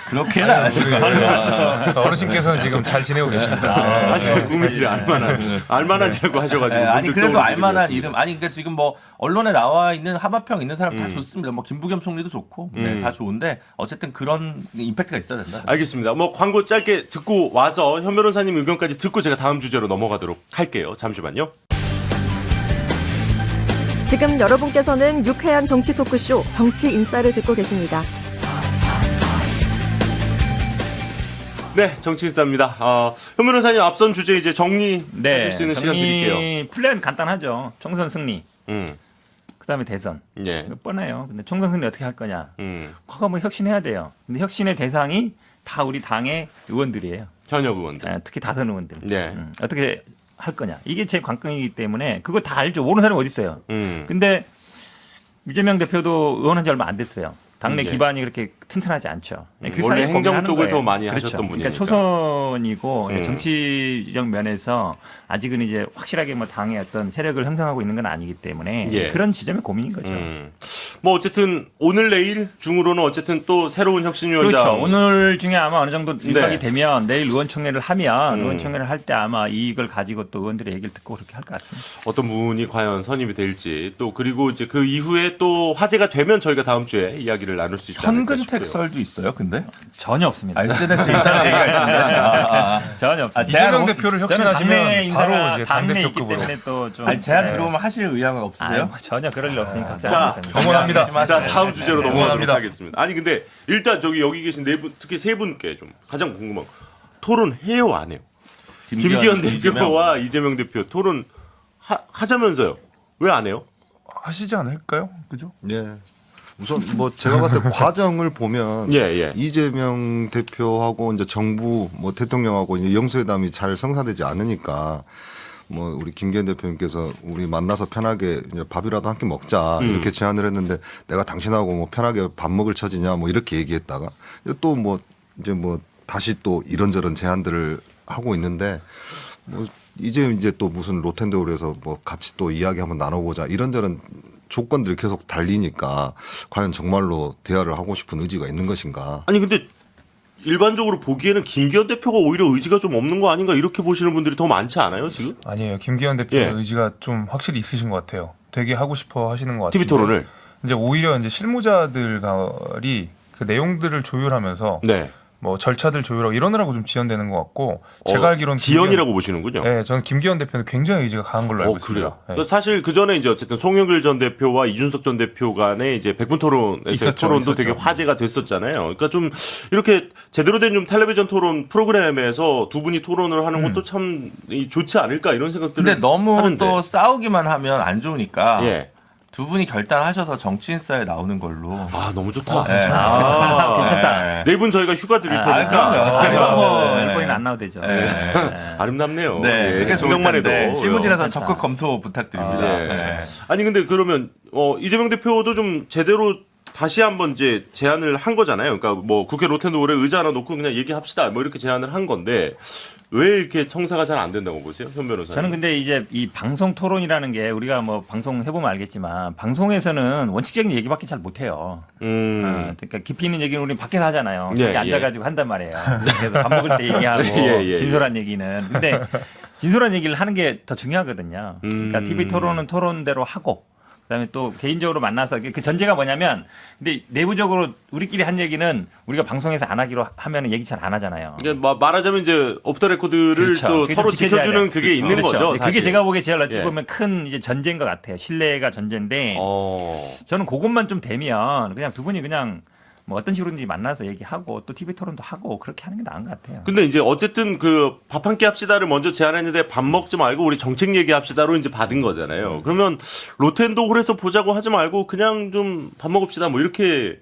그렇게는 안 하시고 어르신께서는 지금 잘 지내고 계십니다. 국민들이 알만한이라고 하셔가지고 아니 그래도 알만한 이름 그러니까 지금 뭐 언론에 나와 있는 하마평 있는 사람 다 좋습니다. 뭐 김부겸 총리도 좋고 다 좋은데 어쨌든 그런 임팩트가 있어야 된다. 알겠습니다. 뭐 광고 짧게 듣고 와서 현 변호사님 의견까지 듣고 제가 다음 주제로 넘어가도록 할게요. 잠시만요. 지금 여러분께서는 유쾌한 정치 토크쇼 정치 인싸를 듣고 계십니다. 네, 정치인싸입니다. 현 변호사님 앞선 주제 이제 정리하실 수 있는 시간 드릴게요. 플랜 간단하죠. 총선 승리. 그다음에 대선. 예. 뻔해요. 근데 총선 승리 어떻게 할 거냐? 그거 뭐 혁신해야 돼요. 근데 혁신의 대상이 다 우리 당의 의원들이에요. 현역 의원들. 특히 다선 의원들. 네. 어떻게 할 거냐. 이게 제 관건이기 때문에 그거 다 알죠. 모르는 사람이 어디 있어요. 근데 이재명 대표도 의원한 지 얼마 안 됐어요. 당내 기반이 그렇게 튼튼하지 않죠. 그 원래 사이에 행정 고민하는 쪽을 거예요. 더 많이 그렇죠. 하셨던 분이니까. 그러니까 초선이고 정치적 면에서 아직은 이제 확실하게 뭐 당의 어떤 세력을 형성하고 있는 건 아니기 때문에 그런 지점의 고민인 거죠. 뭐 어쨌든 오늘 내일 중으로는 어쨌든 또 새로운 혁신위원장. 그렇죠. 오늘 중에 아마 어느 정도 입각이 되면 내일 의원총회를 하면 의원총회를 할 때 아마 이걸 가지고 또 의원들의 얘기를 듣고 그렇게 할 것 같습니다. 어떤 분이 과연 선임이 될지 또 그리고 이제 그 이후에 또 화제가 되면 저희가 다음 주에 이야기를 나눌 수 있지 않을까 싶고요. 현근택설도 있어요. 근데 전혀 없습니다. SNS에 있다는 얘기가 있는데 전혀 없습니다. 이재명 대표를 저는 혁신하시면 당내 바로 인사가 이제 당내에 있기 당대표급으로. 때문에 또 좀 제안 들어오면 하실 의향은 없으세요? 전혀 그럴 일 없으니까. 자, 응원합니다. 자, 다음 주제로 넘어가도록 응원합니다. 하겠습니다. 아니 근데 일단 여기 계신 네 분, 특히 세 분께 좀 가장 궁금한 거. 토론해요, 안 해요? 김기현 대표와 이재명 대표 토론 하자면서요. 왜 안 해요? 하시지 않을까요? 그죠? 예. 우선 뭐 제가 봤을 때 과정을 보면 예. 이재명 대표하고 이제 정부 뭐 대통령하고 이제 영수회담이 잘 성사되지 않으니까 뭐 우리 김기현 대표님께서 우리 만나서 편하게 이제 밥이라도 한 끼 먹자 이렇게 제안을 했는데 내가 당신하고 뭐 편하게 밥 먹을 처지냐 뭐 이렇게 얘기했다가 또 뭐 이제 뭐 다시 또 이런저런 제안들을 하고 있는데 뭐 이제 또 무슨 로텐더홀에서 뭐 같이 또 이야기 한번 나눠보자 이런저런 조건들이 계속 달리니까 과연 정말로 대화를 하고 싶은 의지가 있는 것인가? 아니 근데 일반적으로 보기에는 김기현 대표가 오히려 의지가 좀 없는 거 아닌가 이렇게 보시는 분들이 더 많지 않아요 지금? 아니에요. 김기현 대표의 예. 의지가 좀 확실히 있으신 것 같아요. 되게 하고 싶어 하시는 것 같아요. TV 토론을. 이제 오히려 이제 실무자들이 그 내용들을 조율하면서 네. 뭐 절차들 조율하고 이러느라고 좀 지연되는 것 같고 제가 알기로는 지연이라고 보시는군요. 네, 저는 김기현 대표는 굉장히 의지가 강한 걸로 알고 있습니다. 그래요. 그러니까 사실 그 전에 이제 어쨌든 송영길 전 대표와 이준석 전 대표 간에 이제 백분 토론에서 토론도 되게 화제가 됐었잖아요. 그러니까 좀 이렇게 제대로 된 좀 텔레비전 토론 프로그램에서 두 분이 토론을 하는 것도 참 좋지 않을까 이런 생각들을. 근데 너무 하는데. 또 싸우기만 하면 안 좋으니까. 예. 두 분이 결단하셔서 정치인사에 나오는 걸로. 아 너무 좋다. 네. 괜찮다. 네 분 저희가 휴가 드릴 테니까. 그럼요. 일본인 안 나와도 되죠. 아름답네요. 네, 예, 그게 생각만 해도. 실무진에서 적극 검토 부탁드립니다. 예. 네. 아니 근데 그러면 이재명 대표도 좀 제대로 다시 한번 이제 제안을 한 거잖아요. 그러니까 뭐 국회 로텐도홀에 의자 하나 놓고 그냥 얘기합시다. 뭐 이렇게 제안을 한 건데 왜 이렇게 성사가 잘 안 된다고 보세요, 현 변호사님? 저는 근데 이제 이 방송 토론이라는 게 우리가 뭐 방송 해보면 알겠지만 방송에서는 원칙적인 얘기밖에 잘 못해요. 그러니까 깊이 있는 얘기는 우리는 밖에서 하잖아요. 예, 여기 앉아가지고 한단 말이에요. 그래서 밥 먹을 때 얘기하고 예. 진솔한 얘기는. 근데 진솔한 얘기를 하는 게 더 중요하거든요. 그러니까 TV 토론은 토론대로 하고. 그다음에 또 개인적으로 만나서 그 전제가 뭐냐면 근데 내부적으로 우리끼리 한 얘기는 우리가 방송에서 안 하기로 하면 얘기 잘 안 하잖아요. 그러니까 말하자면 이제 오프 더 레코드를 그렇죠. 또 그게 서로 좀 지켜져야 지켜주는 돼요. 그게 있는 그렇죠. 거죠. 그게 사실. 제가 보기에 제가 어찌 예. 보면 큰 이제 전제인 것 같아요. 신뢰가 전제인데 저는 그것만 좀 되면 그냥 두 분이 그냥 뭐 어떤 식으로든지 만나서 얘기하고 또 TV 토론도 하고 그렇게 하는 게 나은 것 같아요. 근데 이제 어쨌든 그 밥 한 끼 합시다를 먼저 제안했는데 밥 먹지 말고 우리 정책 얘기합시다로 이제 받은 거잖아요. 그러면 로텐도 홀에서 보자고 하지 말고 그냥 좀 밥 먹읍시다 뭐 이렇게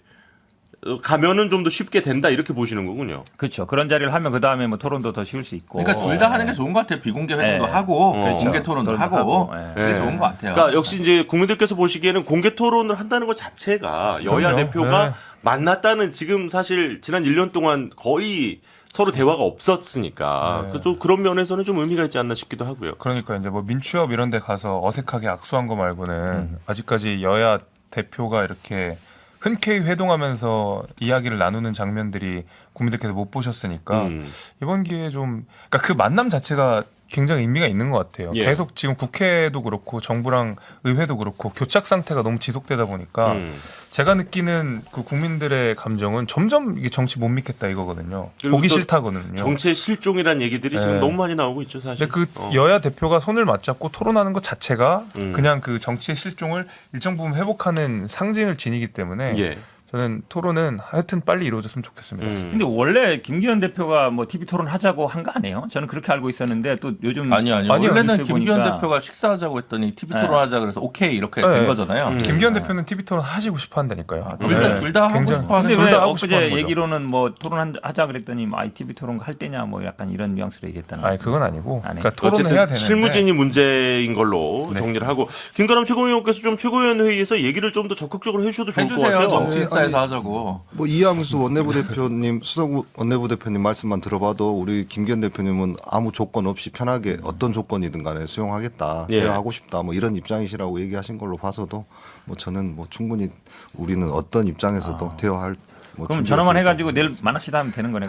가면은 좀 더 쉽게 된다 이렇게 보시는 거군요. 그렇죠. 그런 자리를 하면 그 다음에 뭐 토론도 더 쉬울 수 있고. 그러니까 둘 다 하는 게 좋은 것 같아요. 비공개 회동도 네. 하고 그렇죠. 공개 토론도 토론도 하고 하고. 그게 네. 좋은 것 같아요. 그러니까 역시 이제 국민들께서 보시기에는 공개 토론을 한다는 것 자체가 여야 그럼요. 대표가 네. 만났다는 지금 사실 지난 1년 동안 거의 서로 대화가 없었으니까 네. 또 그런 면에서는 좀 의미가 있지 않나 싶기도 하고요. 그러니까 이제 뭐 민취업 이런 데 가서 어색하게 악수한 거 말고는 아직까지 여야 대표가 이렇게 흔쾌히 회동하면서 이야기를 나누는 장면들이 국민들께서 못 보셨으니까 이번 기회에 좀 그러니까 그 만남 자체가 굉장히 의미가 있는 것 같아요. 예. 계속 지금 국회도 그렇고 정부랑 의회도 그렇고 교착 상태가 너무 지속되다 보니까 제가 느끼는 그 국민들의 감정은 점점 이게 정치 못 믿겠다 이거거든요. 보기 또 싫다거든요. 정치의 실종이라는 얘기들이 지금 네. 너무 많이 나오고 있죠, 사실. 근데 그 여야 대표가 손을 맞잡고 토론하는 것 자체가 그냥 그 정치의 실종을 일정 부분 회복하는 상징을 지니기 때문에 예. 저는 토론은 하여튼 빨리 이루어졌으면 좋겠습니다. 근데 원래 김기현 대표가 뭐 TV 토론 하자고 한 거 아니에요? 저는 그렇게 알고 있었는데 또 요즘 아니요. 아니요. 원래는 뉴스에 김기현 보니까 대표가 식사하자고 했더니 TV 네. 토론하자 그래서 오케이 이렇게 네. 된 거잖아요. 김기현 대표는 TV 토론 하시고 싶어 한다니까요. 둘 다 하고 굉장히- 싶어 하는 근데 둘 왜 다 하고 싶어 하는 엊그제 거죠. 얘기로는 뭐 토론하자 그랬더니 뭐 TV 토론 할 때냐 뭐 약간 이런 뉘앙스로 얘기했다는. 아니 그건 아니고 안 해. 그러니까 토론을 어쨌든 해야 되는데 실무진이 문제인 걸로 네. 정리를 하고 김가람 최고위원께서 좀 최고위원 회의에서 얘기를 좀 더 적극적으로 해주셔도 좋을 것 해주세요. 같아요. 정치인사에서 하자고. 뭐 이양수 원내부 대표님, 수석 원내부 대표님 말씀만 들어봐도 우리 김기현 대표님은 아무 조건 없이 편하게 어떤 조건이든 간에 수용하겠다, 예. 대화하고 싶다, 뭐 이런 입장이시라고 얘기하신 걸로 봐서도 뭐 저는 뭐 충분히 우리는 어떤 입장에서도 대화할. 뭐 그럼 준비가 전화만 되어 해가지고 있다고 내일 만납시다 하면 되는 거네.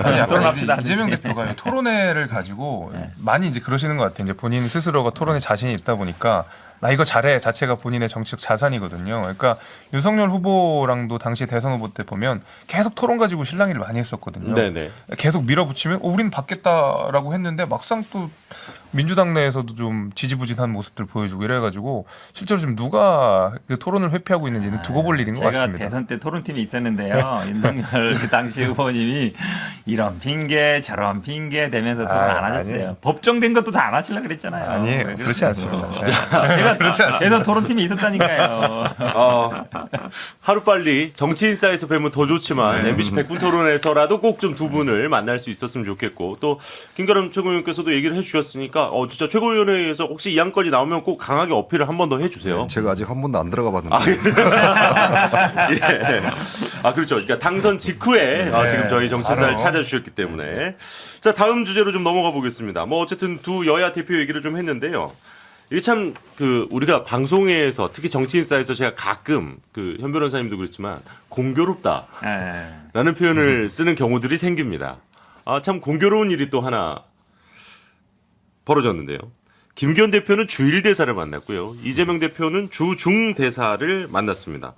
아니, 약간 토론합시다. 이재명 대표가 토론회를 가지고 많이 이제 그러시는 것 같아요. 이제 본인 스스로가 토론에 자신이 있다 보니까 나 이거 잘해 자체가 본인의 정치적 자산이거든요. 그러니까 윤석열 후보랑도 당시 대선 후보 때 보면 계속 토론 가지고 실랑이를 많이 했었거든요. 네네. 계속 밀어붙이면 우리는 받겠다라고 했는데 막상 또 민주당 내에서도 좀 지지부진한 모습들 보여주고 이래가지고 실제로 지금 누가 그 토론을 회피하고 있는지는 두고 볼 일인 것 제가 같습니다. 대선 때 토론팀이 있었는데요. 윤석열 그 당시 후보님이 이런 핑계 저런 핑계 대면서 토론 안 하셨어요. 아니에요. 법정된 것도 다 안 하시려고 그랬잖아요. 아니에요. 그렇지 않습니다. 제가 대선 토론팀이 있었다니까요. 하루빨리 정치인사에서 뵈면 더 좋지만 MBC 백분 토론에서라도 꼭 좀 두 분을 만날 수 있었으면 좋겠고 또 김가람 최고위원께서도 얘기를 해주셨으니까 진짜 최고위원회에서 혹시 이 안건이 나오면 꼭 강하게 어필을 한 번 더 해주세요. 제가 아직 한 번도 안 들어가 봤는데. 예. 그렇죠. 그러니까 당선 직후에 지금 저희 정치사를 바로. 찾아주셨기 때문에. 자, 다음 주제로 좀 넘어가 보겠습니다. 뭐 어쨌든 두 여야 대표 얘기를 좀 했는데요. 이게 참 우리가 방송에서 특히 정치인사에서 제가 가끔 현 변호사님도 그렇지만 공교롭다라는 표현을 쓰는 경우들이 생깁니다. 참 공교로운 일이 또 하나 벌어졌는데요. 김기현 대표는 주일 대사를 만났고요. 이재명 대표는 주중 대사를 만났습니다.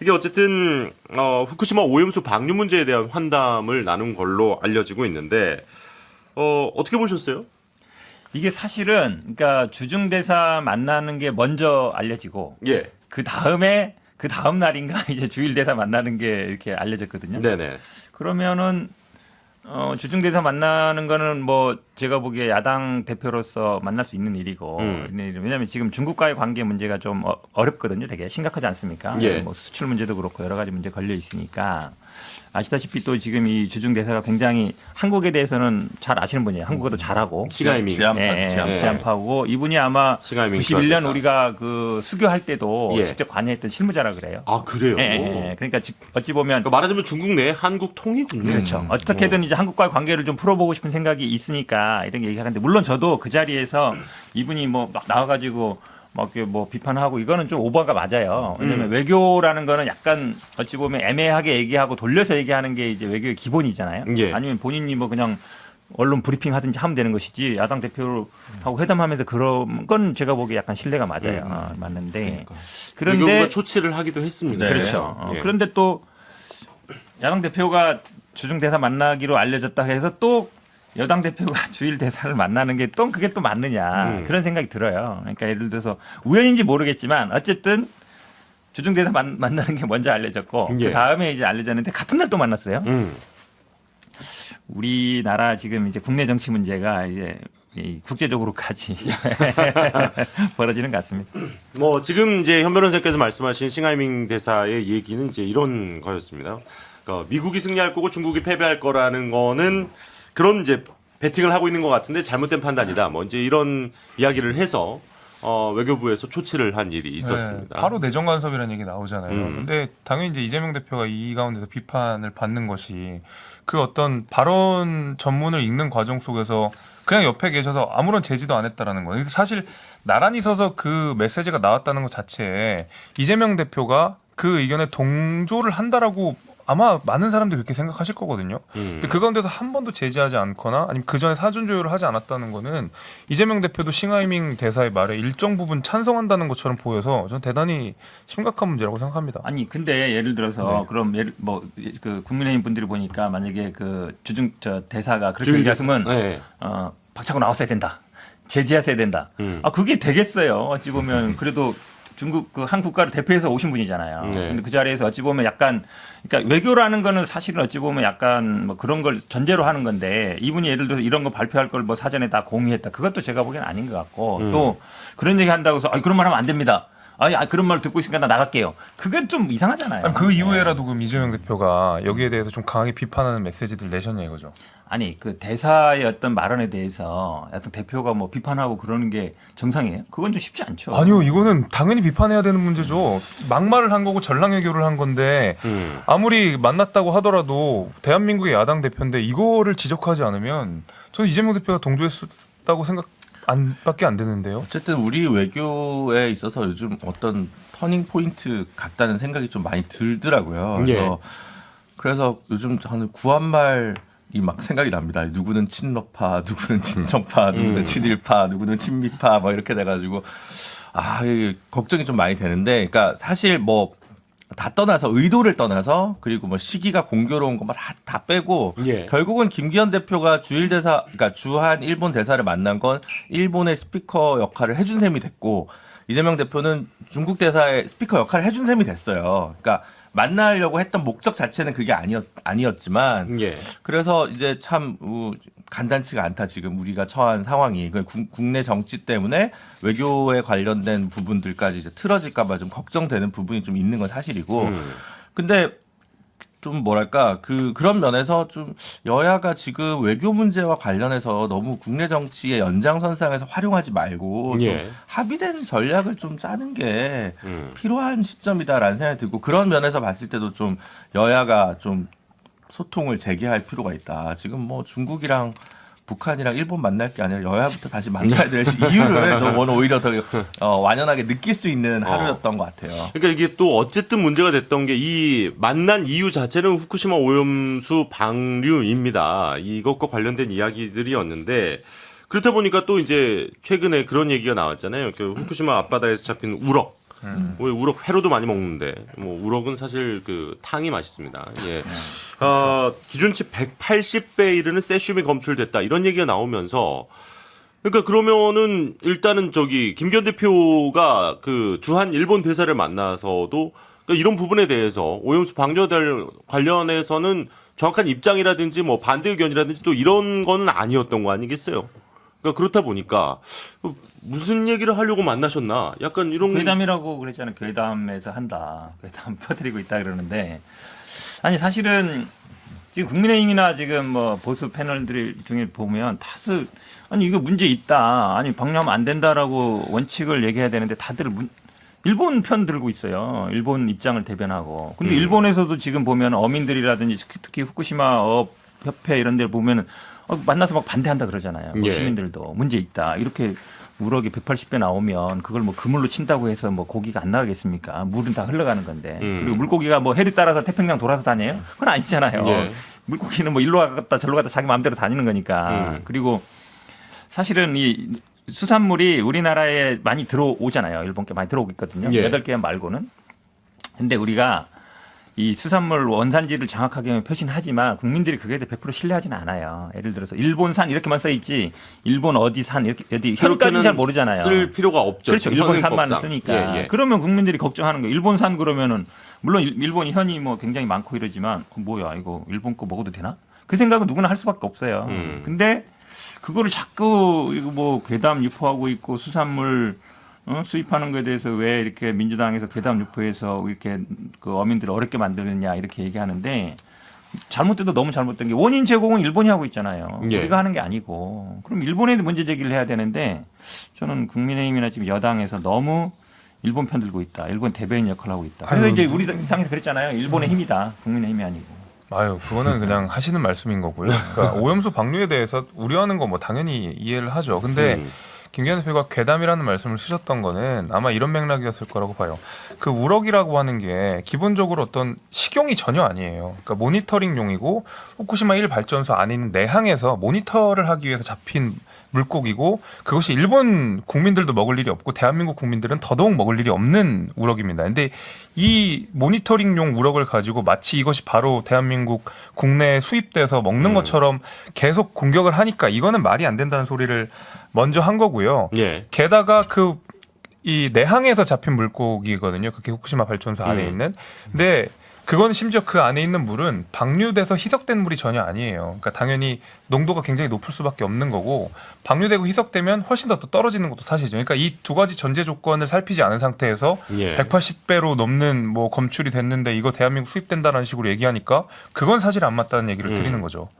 이게 어쨌든 후쿠시마 오염수 방류 문제에 대한 환담을 나눈 걸로 알려지고 있는데 어떻게 보셨어요? 이게 사실은 그러니까 주중대사 만나는 게 먼저 알려지고 예. 그 다음 날인가 이제 주일대사 만나는 게 이렇게 알려졌거든요. 네네. 그러면은 주중대사 만나는 거는 뭐 제가 보기에 야당 대표로서 만날 수 있는 일이고 왜냐하면 지금 중국과의 관계 문제가 좀 어렵거든요. 되게 심각하지 않습니까? 예. 뭐 수출 문제도 그렇고 여러 가지 문제 걸려 있으니까 아시다시피 또 지금 이 주중대사가 굉장히 한국에 대해서는 잘 아시는 분이에요. 한국어도 잘하고 시가이밍. 지안파고 이분이 아마 시가이밍 91년 대사. 우리가 그 수교할 때도 예. 직접 관여했던 실무자라 그래요. 아 그래요? 그러니까 어찌 보면 그러니까 말하자면 중국 내 한국 통이군요. 그렇죠. 어떻게든 이제 한국과의 관계를 좀 풀어보고 싶은 생각이 있으니까 이런 얘기하는데 물론 저도 그 자리에서 이분이 뭐 막 나와가지고 막 뭐 비판하고 이거는 좀 오버가 맞아요. 왜냐하면 외교라는 거는 약간 어찌 보면 애매하게 얘기하고 돌려서 얘기하는 게 이제 외교의 기본이잖아요. 예. 아니면 본인이 뭐 그냥 언론 브리핑 하든지 하면 되는 것이지 야당 대표하고 회담하면서 그런 건 제가 보기에 약간 신뢰가 맞아요. 맞는데 외교부가 그런데 초치를 하기도 했습니다. 그렇죠. 예. 그런데 또 야당 대표가 주중 대사 만나기로 알려졌다 해서 또 여당 대표가 주일 대사를 만나는 게 또 그게 또 맞느냐 그런 생각이 들어요. 그러니까 예를 들어서 우연인지 모르겠지만 어쨌든 주중 대사 만나는 게 먼저 알려졌고 예. 그 다음에 이제 알려졌는데 같은 날 또 만났어요. 우리나라 지금 이제 국내 정치 문제가 이제 국제적으로까지 벌어지는 것 같습니다. 뭐 지금 이제 현 변호사께서 말씀하신 싱하이밍 대사의 얘기는 이제 이런 거였습니다. 그러니까 미국이 승리할 거고 중국이 패배할 거라는 거는 그런 이제 배팅을 하고 있는 것 같은데 잘못된 판단이다. 뭐 이제 이런 이야기를 해서 외교부에서 초치를 한 일이 있었습니다. 네, 바로 내정 간섭이라는 얘기 나오잖아요. 근데 당연히 이제 이재명 대표가 이 가운데서 비판을 받는 것이 그 어떤 발언 전문을 읽는 과정 속에서 그냥 옆에 계셔서 아무런 제지도 안 했다라는 거예요. 사실 나란히 서서 그 메시지가 나왔다는 것 자체에 이재명 대표가 그 의견에 동조를 한다라고 아마 많은 사람들이 그렇게 생각하실 거거든요. 근데 그 가운데서 한 번도 제지하지 않거나 아니면 그 전에 사전 조율을 하지 않았다는 거는 이재명 대표도 싱하이밍 대사의 말에 일정 부분 찬성한다는 것처럼 보여서 저는 대단히 심각한 문제라고 생각합니다. 아니 근데 예를 들어서 그럼 그 국민의힘 분들이 보니까 만약에 그 대사가 그렇게 얘기했으면 박차고 나왔어야 된다. 제지했어야 된다. 그게 되겠어요. 어찌 보면 그래도 중국 그 한 국가를 대표해서 오신 분이잖아요. 근데 그 자리에서 어찌 보면 약간 그러니까 외교라는 거는 사실은 어찌 보면 약간 뭐 그런 걸 전제로 하는 건데 이분이 예를 들어서 이런 거 발표할 걸 뭐 사전에 다 공유했다. 그것도 제가 보기엔 아닌 것 같고 또 그런 얘기 한다고 해서 그런 말 하면 안 됩니다. 그런 말 듣고 있으니까 나 나갈게요. 그게 좀 이상하잖아요. 아니, 그 이후에라도 그럼 이재명 대표가 여기에 대해서 좀 강하게 비판하는 메시지들 내셨냐 이거죠. 아니 그 대사의 어떤 발언에 대해서 어떤 대표가 뭐 비판하고 그러는 게 정상이에요? 그건 좀 쉽지 않죠. 아니요, 이거는 당연히 비판해야 되는 문제죠. 막말을 한 거고 전랑외교를 한 건데 아무리 만났다고 하더라도 대한민국의 야당 대표인데 이거를 지적하지 않으면 저는 이재명 대표가 동조했다고 생각 밖에 안 되는데요. 어쨌든 우리 외교에 있어서 요즘 어떤 터닝 포인트 같다는 생각이 좀 많이 들더라고요. 그래서 요즘 저는 구한말 이 막 생각이 납니다. 누구는 친러파, 누구는 친정파, 누구는 친일파, 누구는 친미파, 뭐 이렇게 돼가지고 걱정이 좀 많이 되는데, 그러니까 사실 뭐 다 떠나서 의도를 떠나서 그리고 뭐 시기가 공교로운 거 막 다 빼고 결국은 김기현 대표가 주일 대사, 그러니까 주한 일본 대사를 만난 건 일본의 스피커 역할을 해준 셈이 됐고 이재명 대표는 중국 대사의 스피커 역할을 해준 셈이 됐어요. 그러니까. 만나려고 했던 목적 자체는 그게 아니었지만 그래서 이제 참 간단치가 않다 지금 우리가 처한 상황이 국내 정치 때문에 외교에 관련된 부분들까지 이제 틀어질까 봐 좀 걱정되는 부분이 좀 있는 건 사실이고 근데 좀 뭐랄까 그런 면에서 좀 여야가 지금 외교 문제와 관련해서 너무 국내 정치의 연장선상에서 활용하지 말고 좀 합의된 전략을 좀 짜는 게 필요한 시점이다라는 생각이 들고 그런 면에서 봤을 때도 좀 여야가 좀 소통을 재개할 필요가 있다. 지금 뭐 중국이랑 북한이랑 일본 만날 게 아니라 여야부터 다시 만나야 될 이유를 오히려 더 완연하게 느낄 수 있는 하루였던 것 같아요. 그러니까 이게 또 어쨌든 문제가 됐던 게 이 만난 이유 자체는 후쿠시마 오염수 방류입니다. 이것과 관련된 이야기들이었는데 그렇다 보니까 또 이제 최근에 그런 얘기가 나왔잖아요. 그 후쿠시마 앞바다에서 잡힌 우럭. 왜 우럭 회로도 많이 먹는데 뭐 우럭은 사실 그 탕이 맛있습니다. 예. 기준치 180배에 이르는 세슘이 검출됐다 이런 얘기가 나오면서 그러니까 그러면은 일단은 저기 김기현 대표가 그 주한 일본 대사를 만나서도 그러니까 이런 부분에 대해서 오염수 방류 관련해서는 정확한 입장이라든지 뭐 반대 의견이라든지 또 이런 거는 아니었던 거 아니겠어요? 그러니까 그렇다 보니까 무슨 얘기를 하려고 만나셨나? 약간 이런 괴담이라고 그랬잖아요. 괴담에서 한다. 괴담 퍼뜨리고 있다 그러는데 아니 사실은 지금 국민의힘이나 지금 뭐 보수 패널들 중에 보면 다수 아니 이거 문제 있다. 아니 방류하면 안 된다라고 원칙을 얘기해야 되는데 다들 일본 편 들고 있어요. 일본 입장을 대변하고. 근데 일본에서도 지금 보면 어민들이라든지 특히 후쿠시마 협회 이런 데를 보면 만나서 막 반대한다 그러잖아요. 뭐 시민들도 문제 있다. 이렇게 우럭이 180배 나오면 그걸 뭐 그물로 친다고 해서 뭐 고기가 안 나가겠습니까? 물은 다 흘러가는 건데. 그리고 물고기가 뭐 해를 따라서 태평양 돌아서 다녀요? 그건 아니잖아요. 물고기는 뭐 일로 갔다 절로 갔다 자기 마음대로 다니는 거니까. 그리고 사실은 이 수산물이 우리나라에 많이 들어오잖아요. 일본께 많이 들어오고 있거든요. 8개 말고는. 근데 우리가 이 수산물 원산지를 정확하게 표시하지만 국민들이 그게 100% 신뢰하지는 않아요. 예를 들어서 일본산 이렇게만 써 있지 일본 어디 산 이렇게 어디 현까지는 잘 모르잖아요. 쓸 필요가 없죠. 그렇죠. 일본산만 쓰니까. 그러면 국민들이 걱정하는 거예요. 일본산 그러면은 물론 일본이 현이 뭐 굉장히 많고 이러지만 뭐야 이거 일본 거 먹어도 되나? 그 생각은 누구나 할 수밖에 없어요. 근데 그거를 자꾸 이거 뭐 괴담 유포하고 있고 수산물 수입하는 거에 대해서 왜 이렇게 민주당에서 괴담 유포해서 이렇게 그 어민들을 어렵게 만드느냐 이렇게 얘기하는데 잘못돼도 너무 잘못된 게 원인 제공은 일본이 하고 있잖아요. 우리가 하는 게 아니고 그럼 일본에 문제 제기를 해야 되는데 저는 국민의힘이나 지금 여당에서 너무 일본 편 들고 있다. 일본 대변인 역할을 하고 있다. 그래서 이제 우리 당에서 그랬잖아요. 일본의 힘이다. 국민의힘이 아니고. 아유, 그거는 그냥 하시는 말씀인 거고요. 그러니까 오염수 방류에 대해서 우려하는 거 뭐 당연히 이해를 하죠. 근데 김기현 대표가 괴담이라는 말씀을 쓰셨던 거는 아마 이런 맥락이었을 거라고 봐요. 그 우럭이라고 하는 게 기본적으로 어떤 식용이 전혀 아니에요. 그러니까 모니터링용이고 후쿠시마 1발전소 안에 있는 내항에서 모니터를 하기 위해서 잡힌 물고기고 그것이 일본 국민들도 먹을 일이 없고 대한민국 국민들은 더더욱 먹을 일이 없는 우럭입니다. 근데 이 모니터링용 우럭을 가지고 마치 이것이 바로 대한민국 국내에 수입돼서 먹는 것처럼 계속 공격을 하니까 이거는 말이 안 된다는 소리를 먼저 한 거고요. 게다가 이 내항에서 잡힌 물고기거든요. 그게 후쿠시마 발전소 안에 있는. 근데 그건 심지어 그 안에 있는 물은 방류돼서 희석된 물이 전혀 아니에요. 그러니까 당연히 농도가 굉장히 높을 수밖에 없는 거고 방류되고 희석되면 훨씬 더 떨어지는 것도 사실이죠. 그러니까 이 두 가지 전제 조건을 살피지 않은 상태에서 180배로 넘는 뭐 검출이 됐는데 이거 대한민국 수입된다라는 식으로 얘기하니까 그건 사실 안 맞다는 얘기를 드리는 거죠.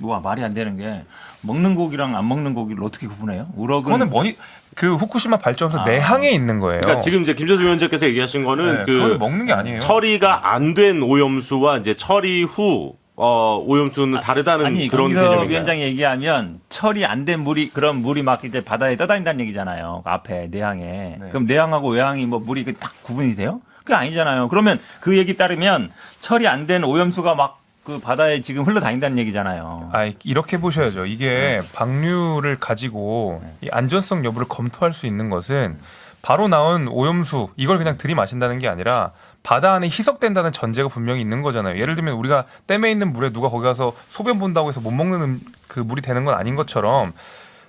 와 말이 안 되는 게 먹는 고기랑 안 먹는 고기를 어떻게 구분해요? 우럭은 그거는 그 후쿠시마 발전소 내항에 있는 거예요. 그러니까 지금 이제 김재수 위원장께서 얘기하신 거는 그걸 먹는 게 아니에요. 처리가 안 된 오염수와 이제 처리 후 오염수는 다르다는 아니, 그런 개념인가요? 위원장이 얘기하면 처리 안 된 물이 그런 물이 막 이제 바다에 떠다닌다는 얘기잖아요. 앞에 내항에. 그럼 내항하고 외항이 뭐 물이 딱 구분이 돼요? 그게 아니잖아요. 그러면 그 얘기 따르면 처리 안 된 오염수가 막 그 바다에 지금 흘러다닌다는 얘기잖아요. 이렇게 보셔야죠. 이게 방류를 가지고 이 안전성 여부를 검토할 수 있는 것은 바로 나온 오염수 이걸 그냥 들이마신다는 게 아니라 바다 안에 희석된다는 전제가 분명히 있는 거잖아요. 예를 들면 우리가 댐에 있는 물에 누가 거기 가서 소변 본다고 해서 못 먹는 그 물이 되는 건 아닌 것처럼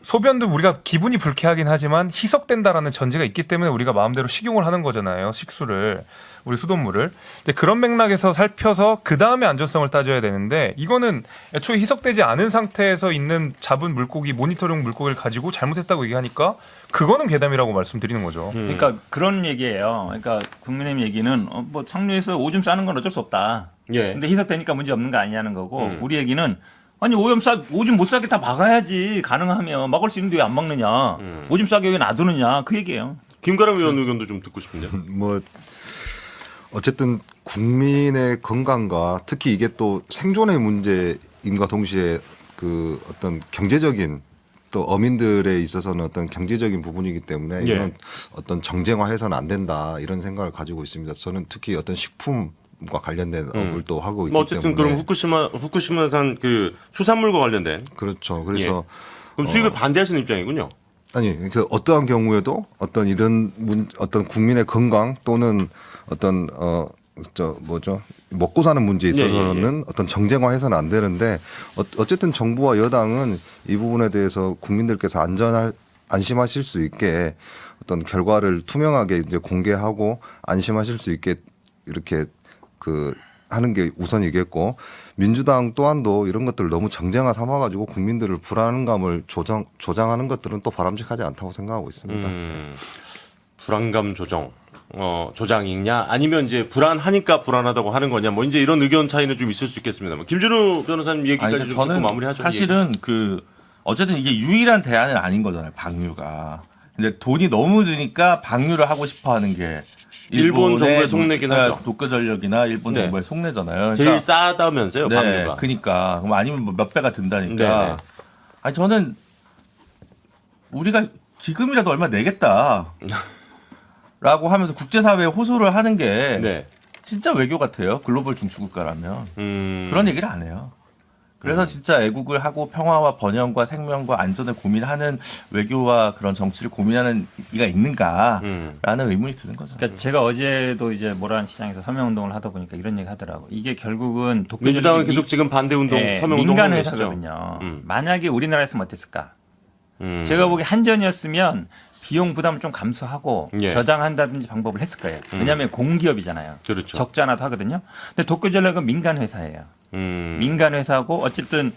소변도 우리가 기분이 불쾌하긴 하지만 희석된다라는 전제가 있기 때문에 우리가 마음대로 식용을 하는 거잖아요. 식수를. 우리 수돗물을. 근데 그런 맥락에서 살펴서 그 다음에 안전성을 따져야 되는데 이거는 애초에 희석되지 않은 상태에서 있는 잡은 물고기, 모니터용 물고기를 가지고 잘못했다고 얘기하니까 그거는 괴담이라고 말씀드리는 거죠. 그러니까 그런 얘기예요. 그러니까 국민의힘 얘기는 뭐 상류에서 오줌 싸는 건 어쩔 수 없다. 근데 희석되니까 문제 없는 거 아니냐는 거고 우리 얘기는 아니 오줌 못 싸게 다 막아야지 가능하면 막을 수 있는데 왜 안 막느냐. 오줌 싸게 왜 놔두느냐 그 얘기예요. 김가람 의원 의견도 좀 듣고 싶은데요. 뭐 어쨌든 국민의 건강과 특히 이게 또 생존의 문제임과 동시에 그 어떤 경제적인 또 어민들에 있어서는 어떤 경제적인 부분이기 때문에 이건 어떤 정쟁화해서는 안 된다 이런 생각을 가지고 있습니다. 저는 특히 어떤 식품과 관련된 업을 또 하고 있기 어쨌든 때문에. 그럼 후쿠시마산 그 수산물과 관련된. 그렇죠. 그래서 그럼 수입에 반대하시는 입장이군요. 아니 그 어떠한 경우에도 어떤 이런 어떤 국민의 건강 또는 어떤 먹고 사는 문제에 있어서는 어떤 정쟁화해서는 안 되는데 어쨌든 정부와 여당은 이 부분에 대해서 국민들께서 안심하실 수 있게 어떤 결과를 투명하게 이제 공개하고 안심하실 수 있게 이렇게 하는 게 우선이겠고, 민주당 또한도 이런 것들을 너무 정쟁화 삼아가지고 국민들을 불안감을 조장하는 것들은 또 바람직하지 않다고 생각하고 있습니다. 불안감 조장이냐 아니면 이제 불안하니까 불안하다고 하는 거냐 뭐 이제 이런 의견 차이는 좀 있을 수 있겠습니다만 김준우 변호사님 얘기까지 좀 듣고 마무리하죠. 사실은 어쨌든 이게 유일한 대안은 아닌 거잖아요, 방류가. 근데 돈이 너무 드니까 방류를 하고 싶어하는 게 일본 정부의 속내긴 하죠. 도쿄전력이나 일본 정부의 속내잖아요. 그러니까 제일 싸다면서요, 방류가. 그러니까 그럼 아니면 뭐 몇 배가 든다니까. 아니 저는 우리가 기금이라도 얼마 내겠다. 라고 하면서 국제사회에 호소를 하는 게 진짜 외교 같아요. 글로벌 중추국가라면. 그런 얘기를 안 해요. 그래서 진짜 애국을 하고 평화와 번영과 생명과 안전을 고민하는 외교와 그런 정치를 고민하는 이가 있는가라는 의문이 드는 거죠. 그러니까 제가 어제도 이제 모란 시장에서 서명운동을 하다 보니까 이런 얘기 하더라고. 이게 결국은 민주당은 계속 지금 반대운동, 서명운동 민간 회사거든요. 만약에 우리나라에서는 어땠을까? 제가 보기에 한전이었으면 비용 부담을 좀 감수하고 저장한다든지 방법을 했을 거예요. 왜냐하면 공기업이잖아요. 그렇죠. 적자나도 하거든요. 근데 도쿄전력은 민간 회사예요. 민간 회사고 어쨌든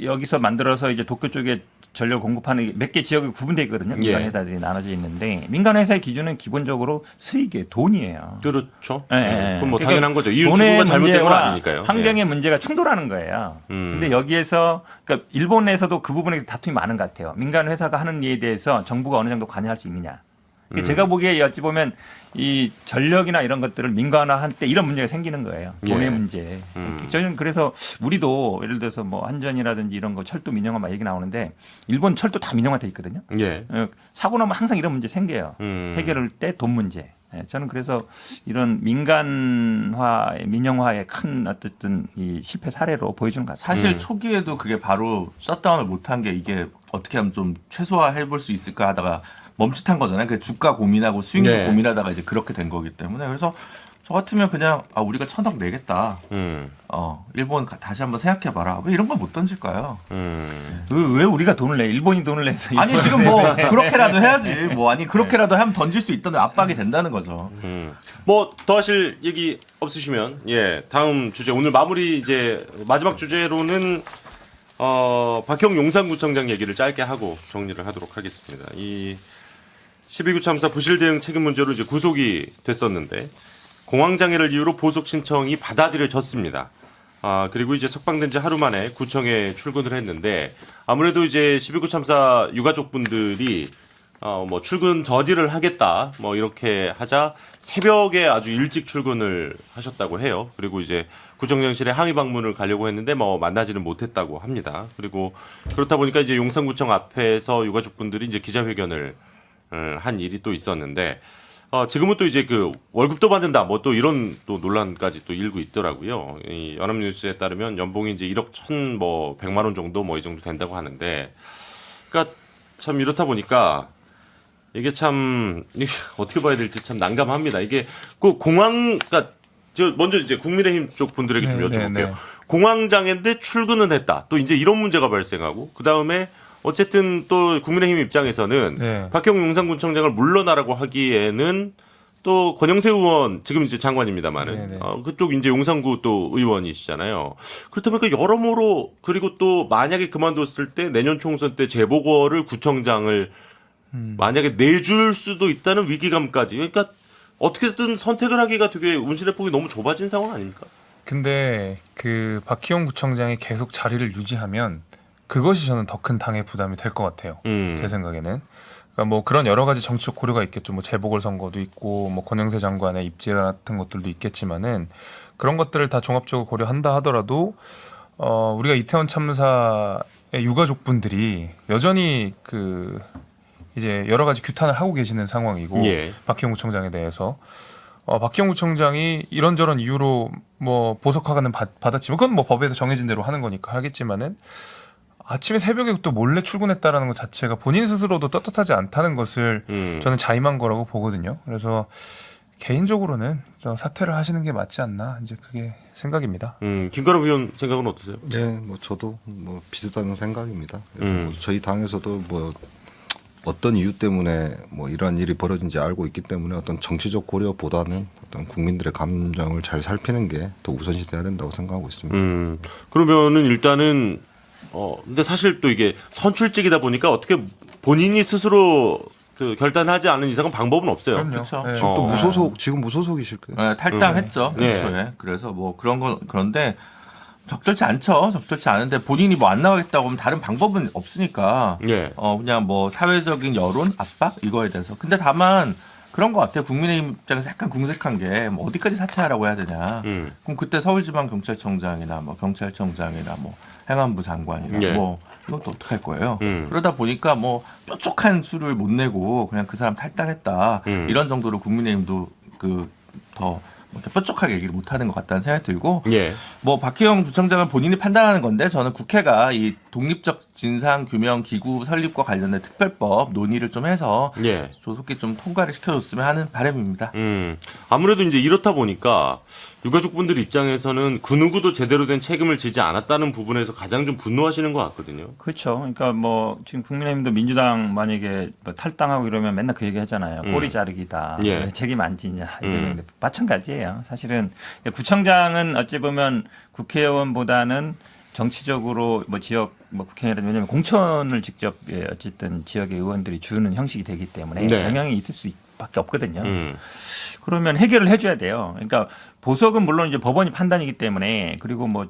여기서 만들어서 이제 도쿄 쪽에 전력 공급하는 몇 개 지역이 구분되어 있거든요. 민간 회사들이 나눠져 있는데 민간 회사의 기준은 기본적으로 수익이에요. 돈이에요. 그렇죠. 그럼 뭐 당연한 거죠. 이윤 추구가 잘못된 건 아니니까요. 환경의 문제가 충돌하는 거예요. 근데 여기에서 그러니까 일본에서도 그 부분에 다툼이 많은 것 같아요. 민간 회사가 하는 일에 대해서 정부가 어느 정도 관여할 수 있느냐. 제가 보기에 어찌 보면 이 전력이나 이런 것들을 민간화할 때 이런 문제가 생기는 거예요. 돈의 문제. 저는 그래서 우리도 예를 들어서 뭐 한전이라든지 이런 거 철도 민영화 막 얘기 나오는데 일본 철도 다 민영화돼 있거든요. 사고 나면 항상 이런 문제 생겨요. 해결할 때 돈 문제. 저는 그래서 이런 민영화의 큰 어쨌든 이 실패 사례로 보여주는 것 같아요. 사실 초기에도 그게 바로 셧다운을 못한 게 이게 어떻게 하면 좀 최소화해 볼 수 있을까 하다가 멈칫한 거잖아요. 그 주가 고민하고 수익률 고민하다가 이제 그렇게 된 거기 때문에 그래서 저 같으면 그냥 우리가 1,000억 내겠다. 일본 다시 한번 생각해봐라. 왜 이런 걸 못 던질까요? 왜 우리가 돈을 내? 일본이 돈을 내서 아니 지금 뭐 그렇게라도 해야지. 뭐 아니 그렇게라도 하면 던질 수 있다는 압박이 된다는 거죠. 뭐 더 하실 얘기 없으시면 다음 주제 오늘 마무리 이제 마지막 주제로는 박형 용산구청장 얘기를 짧게 하고 정리를 하도록 하겠습니다. 이 12구 참사 부실 대응 책임 문제로 이제 구속이 됐었는데 공황장애를 이유로 보석 신청이 받아들여졌습니다. 그리고 이제 석방된 지 하루 만에 구청에 출근을 했는데 아무래도 이제 12구 참사 유가족분들이 뭐 출근 저지를 하겠다 뭐 이렇게 하자 새벽에 아주 일찍 출근을 하셨다고 해요. 그리고 이제 구청장실에 항의 방문을 가려고 했는데 뭐 만나지는 못했다고 합니다. 그리고 그렇다 보니까 이제 용산구청 앞에서 유가족분들이 이제 기자회견을 한 일이 또 있었는데 지금은 또 이제 그 월급도 받는다 뭐 또 이런 또 논란까지 또 일고 있더라고요. 이 연합뉴스에 따르면 연봉이 이제 1억 1,100만 원 정도 뭐 이 정도 된다고 하는데, 그러니까 참 이렇다 보니까 이게 참 어떻게 봐야 될지 참 난감합니다. 이게 그 그러니까 저 먼저 이제 국민의힘 쪽 분들에게 좀 여쭤볼게요. 공황장애인데 출근은 했다. 또 이제 이런 문제가 발생하고 그 다음에 어쨌든 또 국민의힘 입장에서는 박형 용산구청장을 물러나라고 하기에는 또 권영세 의원 지금 이제 장관입니다만은 그쪽 이제 용산구 또 의원이시잖아요. 그렇다 보니까 여러모로 그리고 또 만약에 그만뒀을 때 내년 총선 때 재보궐을 구청장을 만약에 내줄 수도 있다는 위기감까지. 그러니까 어떻게든 선택을 하기가 되게 운신의 폭이 너무 좁아진 상황 아닙니까? 근데 그 박희영 구청장이 계속 자리를 유지하면 그것이 저는 더 큰 당의 부담이 될 것 같아요. 제 생각에는. 그러니까 뭐 그런 여러 가지 정치적 고려가 있겠죠. 뭐 재보궐 선거도 있고 뭐 권영세 장관의 입지 같은 것들도 있겠지만은 그런 것들을 다 종합적으로 고려한다 하더라도 우리가 이태원 참사의 유가족분들이 여전히 그 이제 여러 가지 규탄을 하고 계시는 상황이고 박희영 구청장에 대해서 박희영 구청장이 이런저런 이유로 뭐 보석 허가는 받았지만 그건 뭐 법에서 정해진 대로 하는 거니까 하겠지만은 아침에 새벽에 또 몰래 출근했다라는 것 자체가 본인 스스로도 떳떳하지 않다는 것을 저는 자임한 거라고 보거든요. 그래서 개인적으로는 사퇴를 하시는 게 맞지 않나 이제 그게 생각입니다. 김가람 의원 생각은 어떠세요? 네, 뭐 저도 뭐 비슷한 생각입니다. 그래서 뭐 저희 당에서도 뭐 어떤 이유 때문에 뭐 이러한 일이 벌어진지 알고 있기 때문에 어떤 정치적 고려보다는 어떤 국민들의 감정을 잘 살피는 게 더 우선시돼야 된다고 생각하고 있습니다. 그러면은 일단은 근데 사실 또 이게 선출직이다 보니까 어떻게 본인이 스스로 그 결단하지 않은 이상은 방법은 없어요. 그렇죠. 네. 지금 또 무소속 지금 무소속이실 거예요. 네, 탈당했죠. 네. 애초에. 그래서 뭐 그런 건 그런데 적절치 않죠. 적절치 않은데 본인이 뭐 안 나가겠다고 하면 다른 방법은 없으니까 예. 그냥 뭐 사회적인 여론 압박 이거에 대해서. 근데 다만 그런 것 같아요. 국민의힘 입장에서 약간 궁색한 게 뭐 어디까지 사퇴하라고 해야 되냐. 그럼 그때 서울지방경찰청장이나 뭐 경찰청장이나 뭐 행안부 장관이나 예. 뭐 이건 또 어떡할 거예요. 그러다 보니까 뭐 뾰족한 수를 못 내고 그냥 그 사람 탈당했다 이런 정도로 국민의힘도 더 이렇게 뾰족하게 얘기를 못하는 것 같다는 생각이 들고 예. 뭐 박희영 구청장은 본인이 판단하는 건데 저는 국회가 이 독립적 진상규명 기구 설립과 관련된 특별법 논의를 좀 해서 예. 조속히 좀 통과를 시켜줬으면 하는 바람입니다. 아무래도 이제 이렇다 보니까 유가족분들 입장에서는 그 누구도 제대로 된 책임을 지지 않았다는 부분에서 가장 좀 분노하시는 것 같거든요. 그렇죠. 그러니까 뭐 지금 국민의힘도 민주당 만약에 뭐 탈당하고 이러면 맨날 그 얘기 하잖아요. 꼬리 자르기다. 예. 왜 책임 안 지냐. 이재명 대표. 마찬가지예요. 사실은 구청장은 어찌 보면 국회의원보다는 정치적으로 뭐 지역 뭐 국회의원이라든 왜냐하면 공천을 직접 어쨌든 지역의 의원들이 주는 형식이 되기 때문에 네. 영향이 있을 수밖에 없거든요. 그러면 해결을 해줘야 돼요. 그러니까 보석은 물론 이제 법원이 판단이기 때문에 그리고 뭐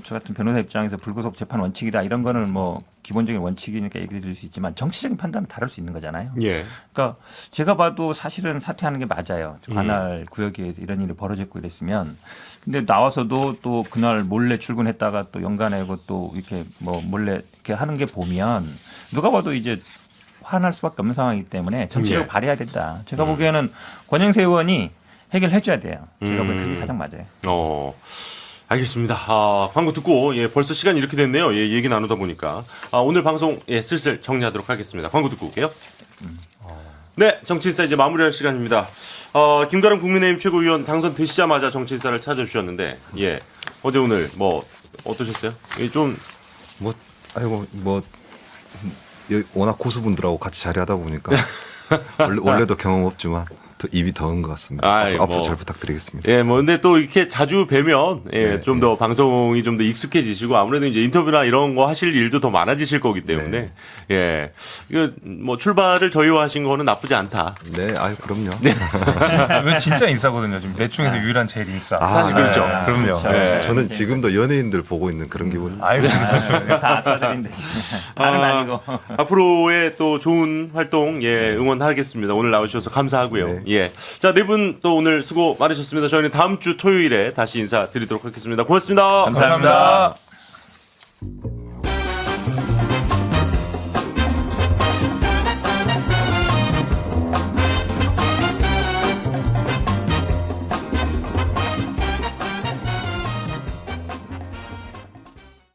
저 같은 변호사 입장에서 불구속 재판 원칙이다 이런 거는 뭐 기본적인 원칙이니까 얘기해 드릴 수 있지만 정치적인 판단은 다를 수 있는 거잖아요. 예. 그러니까 제가 봐도 사실은 사퇴하는 게 맞아요. 관할 구역에 이런 일이 벌어졌고 이랬으면 근데 나와서도 또 그날 몰래 출근했다가 또 연간내고 또 이렇게 뭐 몰래 이렇게 하는 게 보면 누가 봐도 이제 화날 수밖에 없는 상황이기 때문에 정치적으로 예. 발휘해야 된다. 제가 보기에는 권영세 의원이 해결해 줘야 돼요. 제가 보기엔 그게 가장 맞아요. 알겠습니다. 광고 듣고 벌써 시간이 이렇게 됐네요. 얘기 나누다 보니까 오늘 방송 슬슬 정리하도록 하겠습니다. 광고 듣고 올게요. 네, 정치인사 이제 마무리할 시간입니다. 김가람 국민의힘 최고위원 당선되시자마자 정치인사를 찾아주셨는데 어제 오늘 뭐 어떠셨어요? 좀 뭐 아이고 뭐 여기 워낙 고수분들하고 같이 자리하다 보니까 원래도 경험 없지만 더 입이 더운 것 같습니다. 앞으로 잘 부탁드리겠습니다. 예, 뭐 근데 또 이렇게 자주 뵈면 좀 더 방송이 좀 더 익숙해지시고 아무래도 이제 인터뷰나 이런 거 하실 일도 더 많아지실 거기 때문에 이거 뭐 출발을 저희와 하신 거는 나쁘지 않다. 네, 아유 그럼요. 왜 진짜 인싸거든요. 지금 넷 중에서 유일한 제일 인싸. 사실 그렇죠. 그럼요. 그렇죠. 저는 지금도 연예인들 보고 있는 그런 기분입니다. 아이고. 다 아싸들인데 다는 아니고. 앞으로의 또 좋은 활동 응원하겠습니다. 오늘 나오셔서 감사하고요. 네. 자, 네 분 또 오늘 수고 많으셨습니다. 저희는 다음 주 토요일에 다시 인사드리도록 하겠습니다. 고맙습니다. 감사합니다.